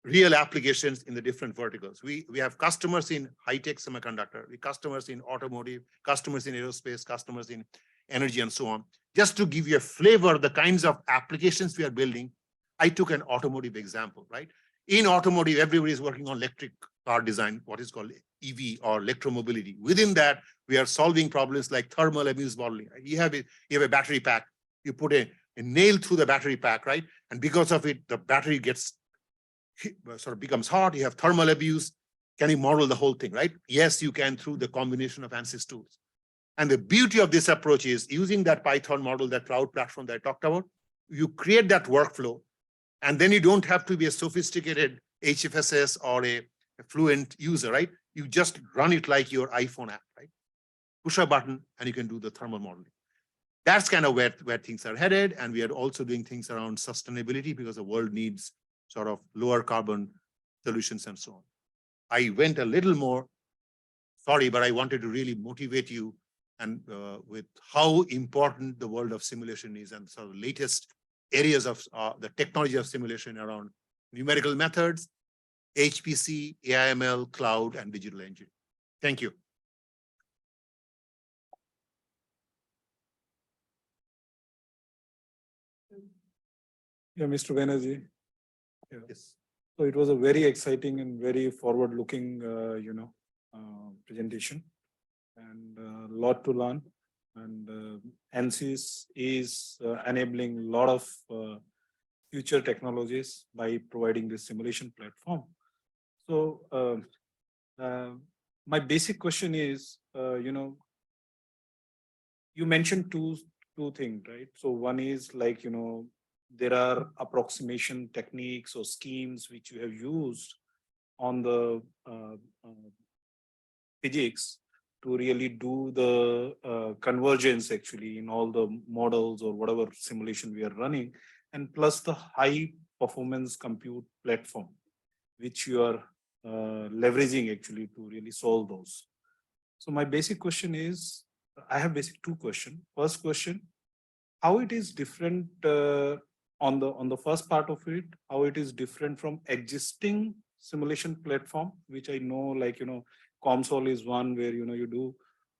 real applications in the different verticals. We have customers in high-tech semiconductor, we customers in automotive, customers in aerospace, customers in energy, and so on. Just to give you a flavor of the kinds of applications we are building, I took an automotive example, right? In automotive, everybody is working on electric car design, what is called EV or electromobility. Within that, we are solving problems like thermal abuse modeling. You have a battery pack, you put a nail through the battery pack, right? And because of it, the battery gets sort of becomes hot, you have thermal abuse. Can you model the whole thing, right? Yes, you can through the combination of ANSYS tools. And the beauty of this approach is using that Python model, that cloud platform that I talked about, you create that workflow, and then you don't have to be a sophisticated HFSS or a fluent user, right? You just run it like your iPhone app, right? Push a button and you can do the thermal modeling. That's kind of where things are headed. And we are also doing things around sustainability because the world needs sort of lower carbon solutions and so on. I went a little more, sorry, but I wanted to really motivate you and with how important the world of simulation is and sort of latest areas of the technology of simulation around numerical methods, HPC, AIML, cloud, and digital engineering. Thank you. Yeah, Mr. Banerjee. Yeah. Yes. So it was a very exciting and very forward-looking, presentation, and a lot to learn. And ANSYS is enabling a lot of future technologies by providing this simulation platform. So my basic question is, you mentioned two things, right? So one is like, there are approximation techniques or schemes which you have used on the physics to really do the convergence actually in all the models or whatever simulation we are running, and plus the high performance compute platform, which you are leveraging actually to really solve those. So my basic question is, I have basic two questions. First question, how it is different on the first part of it, how it is different from existing simulation platform, which I know, like, COMSOL is one where, you do,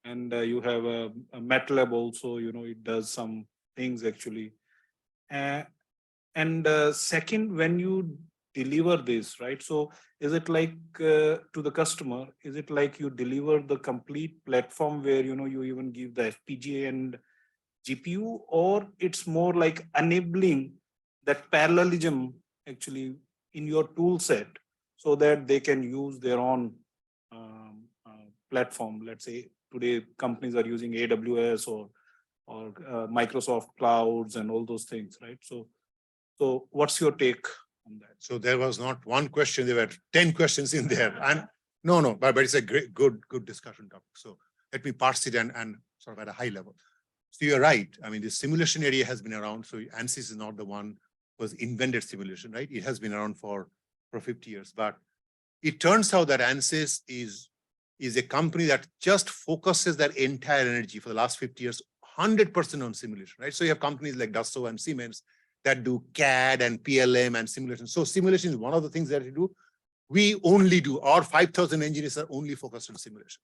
and you have a MATLAB also, it does some things actually. And second, when you deliver this, right? So is it like to the customer, is it like you deliver the complete platform where, you even give the FPGA and GPU, or it's more like enabling that parallelism actually in your tool set so that they can use their own platform? Let's say today companies are using AWS or Microsoft clouds and all those things, right? So what's your take on that? So there was not one question, there were 10 questions in there. And no, but it's a great, good discussion topic. So let me parse it and sort of at a high level. So you're right. I mean, the simulation area has been around. So ANSYS is not the one who was invented simulation, right? It has been around for 50 years. But it turns out that ANSYS is a company that just focuses their entire energy for the last 50 years, 100% on simulation, right? So you have companies like Dassault and Siemens that do CAD and PLM and simulation. So simulation is one of the things that we do. We only do, our 5,000 engineers are only focused on simulation.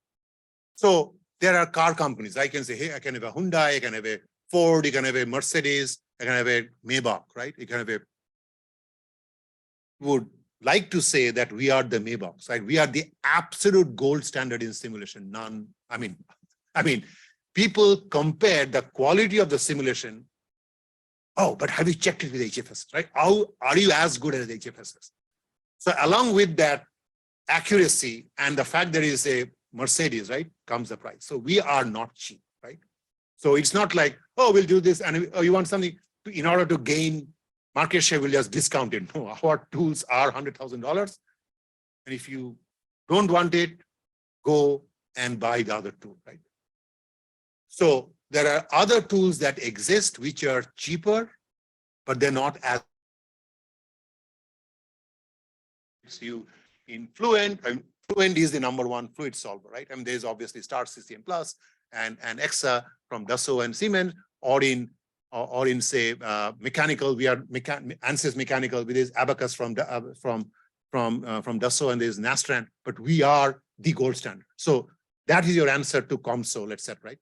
So there are car companies. I can say, hey, I can have a Hyundai, I can have a Ford, you can have a Mercedes, I can have a Maybach, right? You can have a, would like to say that we are the Maybachs, right? We are the absolute gold standard in simulation. None, I mean, people compare the quality of the simulation. Oh, but have you checked it with HFSS, right? How are you as good as HFSS? So along with that accuracy and the fact that it is a Mercedes, right, comes the price. So we are not cheap, right? So it's not like, oh, we'll do this and you want something in order to gain market share, we'll just discount it. No, our tools are $100,000. And if you don't want it, go and buy the other tool, right? So there are other tools that exist which are cheaper, but they're not as you in Fluent. Fluent is the #1 fluid solver, right? I mean, there's obviously Star CCM Plus and EXA from Dassault and Siemens, or in say mechanical, we are ANSYS mechanical with this Abacus from Dassault, and there's Nastran, but we are the gold standard. So that is your answer to COMSOL, etc., right?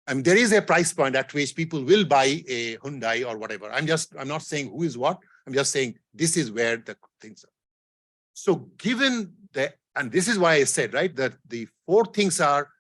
I mean, there is a price point at which people will buy a Hyundai or whatever. I'm not saying who is what. I'm just saying this is where the things are. So given that, and this is why I said, right, that the 4 things are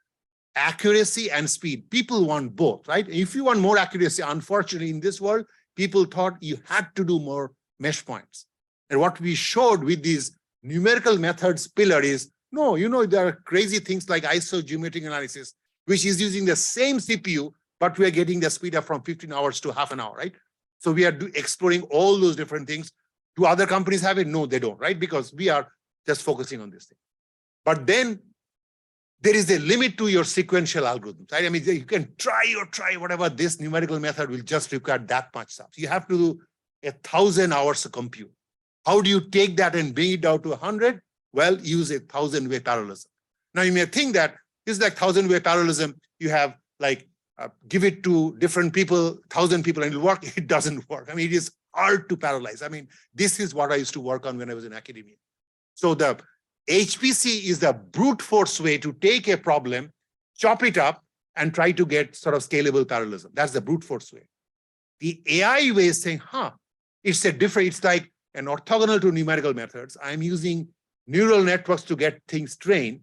accuracy and speed. People want both, right? If you want more accuracy, unfortunately, in this world, people thought you had to do more mesh points. And what we showed with these numerical methods pillar is, no, there are crazy things like isogeometric analysis, which is using the same CPU, but we are getting the speed up from 15 hours to half an hour, right? So we are exploring all those different things. Do other companies have it? No, they don't, right? Because we are just focusing on this thing. But then there is a limit to your sequential algorithms, right? I mean, you can try whatever, this numerical method will just require that much stuff. You have to do 1,000 hours to compute. How do you take that and bring it down to 100? Well, use a 1,000-way parallelism. Now you may think that it's like 1,000-way parallelism. You have like, give it to different people, 1,000 people, and it'll work. It doesn't work. I mean, it is hard to parallelize. I mean, this is what I used to work on when I was in academia. So the HPC is the brute force way to take a problem, chop it up, and try to get sort of scalable parallelism. That's the brute force way. The AI way is saying, it's like an orthogonal to numerical methods. I'm using neural networks to get things trained.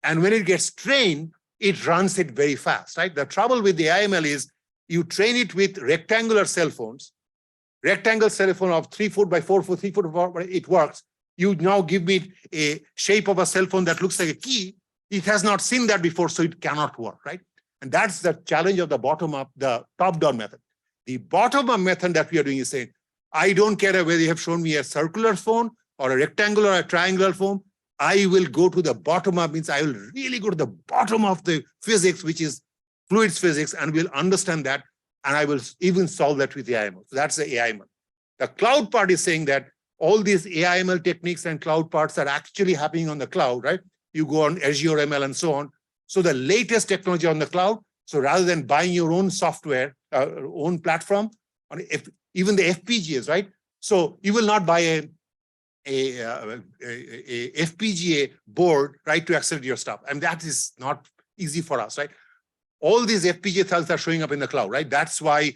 And when it gets trained, it runs it very fast, right? The trouble with the AIML is you train it with rectangular cell phones, rectangle cell phone of 3 foot by 4 foot, 3 foot, it works. You now give me a shape of a cell phone that looks like a key. It has not seen that before, so it cannot work, right? And that's the challenge of the bottom-up, the top-down method. The bottom-up method that we are doing is saying, I don't care whether you have shown me a circular phone or a rectangular or a triangular phone. I will go to the bottom-up, means I will really go to the bottom of the physics, which is fluids physics, and we'll understand that, and I will even solve that with the AIML. So that's the AIML. The cloud part is saying that all these AIML techniques and cloud parts are actually happening on the cloud, right? You go on Azure ML and so on. So the latest technology on the cloud. So rather than buying your own software, own platform, even the FPGAs, right? So you will not buy a FPGA board, right, to accelerate your stuff. And that is not easy for us, right? All these FPGA files are showing up in the cloud, right? That's why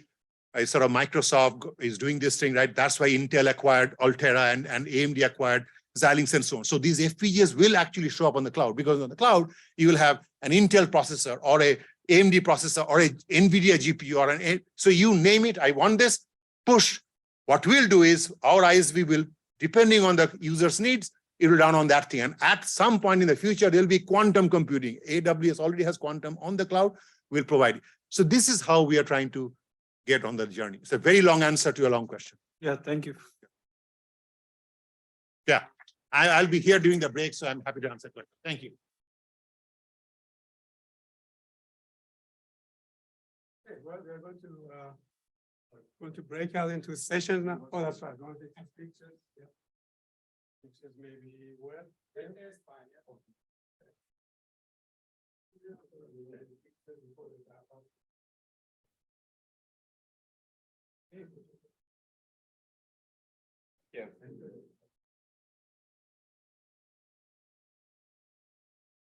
sort of Microsoft is doing this thing, right? That's why Intel acquired Altera and AMD acquired Xilinx and so on. So these FPGAs will actually show up on the cloud, because on the cloud, you will have an Intel processor or a AMD processor or a NVIDIA GPU or so you name it, I want this, push. What we'll do is our ISV will, depending on the user's needs, it will run on that thing. And at some point in the future, there'll be quantum computing. AWS already has quantum on the cloud, we'll provide it. So this is how we are trying to get on the journey. It's a very long answer to a long question. Yeah, thank you. Yeah, I'll be here during the break, so I'm happy to answer questions. Thank you. Okay, well, we're going to break out into sessions now. Oh, that's right. Want to take some pictures? Yeah. Pictures maybe where? There's fine. Yeah. Yeah.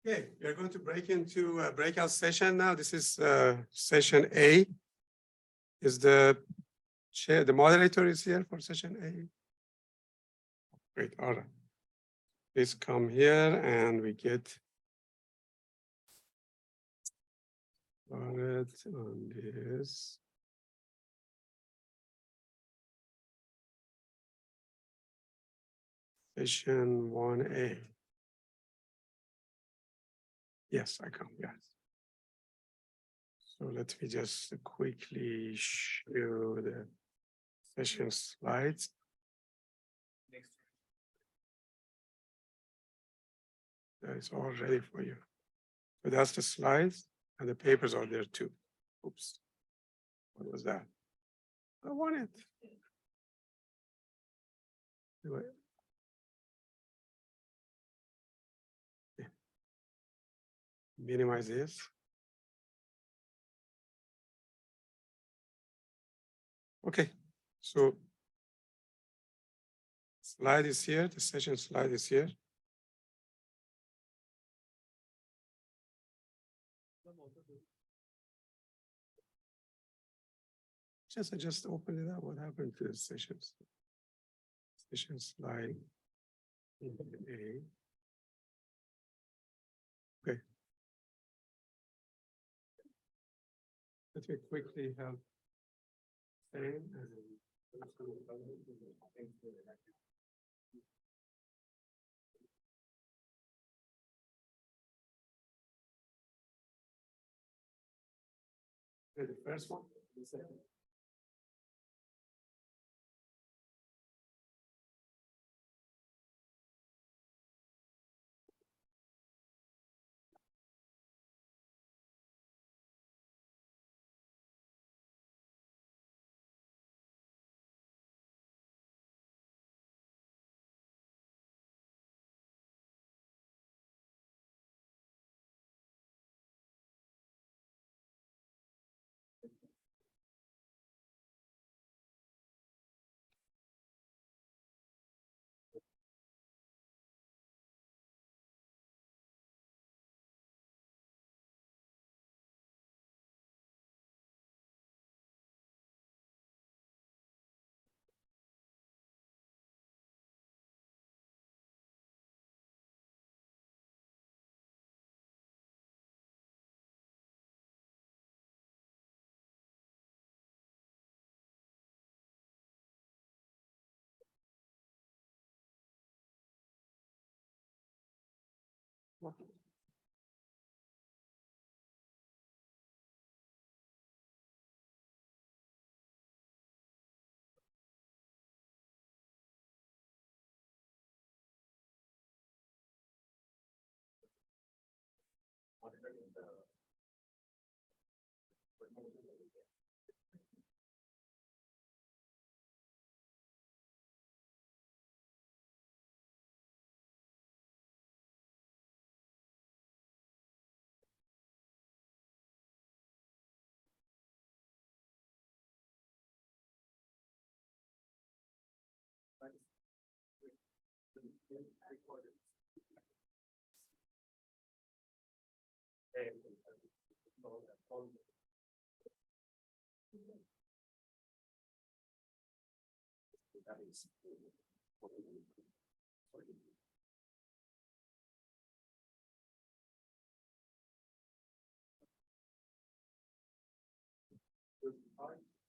Okay, we are going to break into a breakout session now. This is session A. Is the chair, the moderator is here for session A? Great, all right. Please come here and we get started on this. Session 1A. Yes, I come, yes. So let me just quickly show the session slides. That is all ready for you. So that's the slides and the papers are there too. Oops. What was that? I want it. Do it. Yeah. Minimize this. Okay, so slide is here, the session slide is here. I just opened it up. What happened to the sessions? Session slide. A. Okay. Let me quickly have. The first one, the second.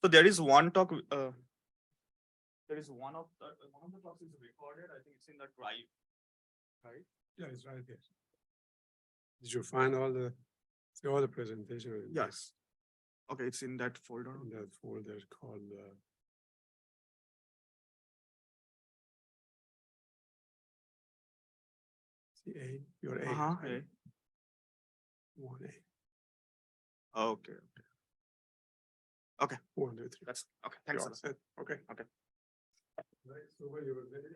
So there is one talk. There is one of the talks is recorded. I think it's in the drive, right? Yeah, it's right there. Did you find all the, see all the presentation? in Yes. Okay, it's in that folder. In that folder called CA, your A. Uh-huh. right? A. 1A, Okay. 1, 2, 3. That's okay. Thanks. You're all set. Okay. Okay. Right, so when you were ready,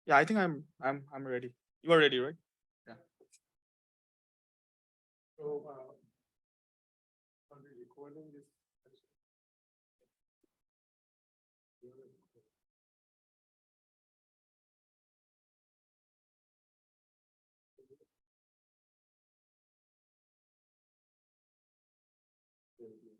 Yeah, I think I'm ready. You are ready, right? Yeah. So, are we recording this? Okay.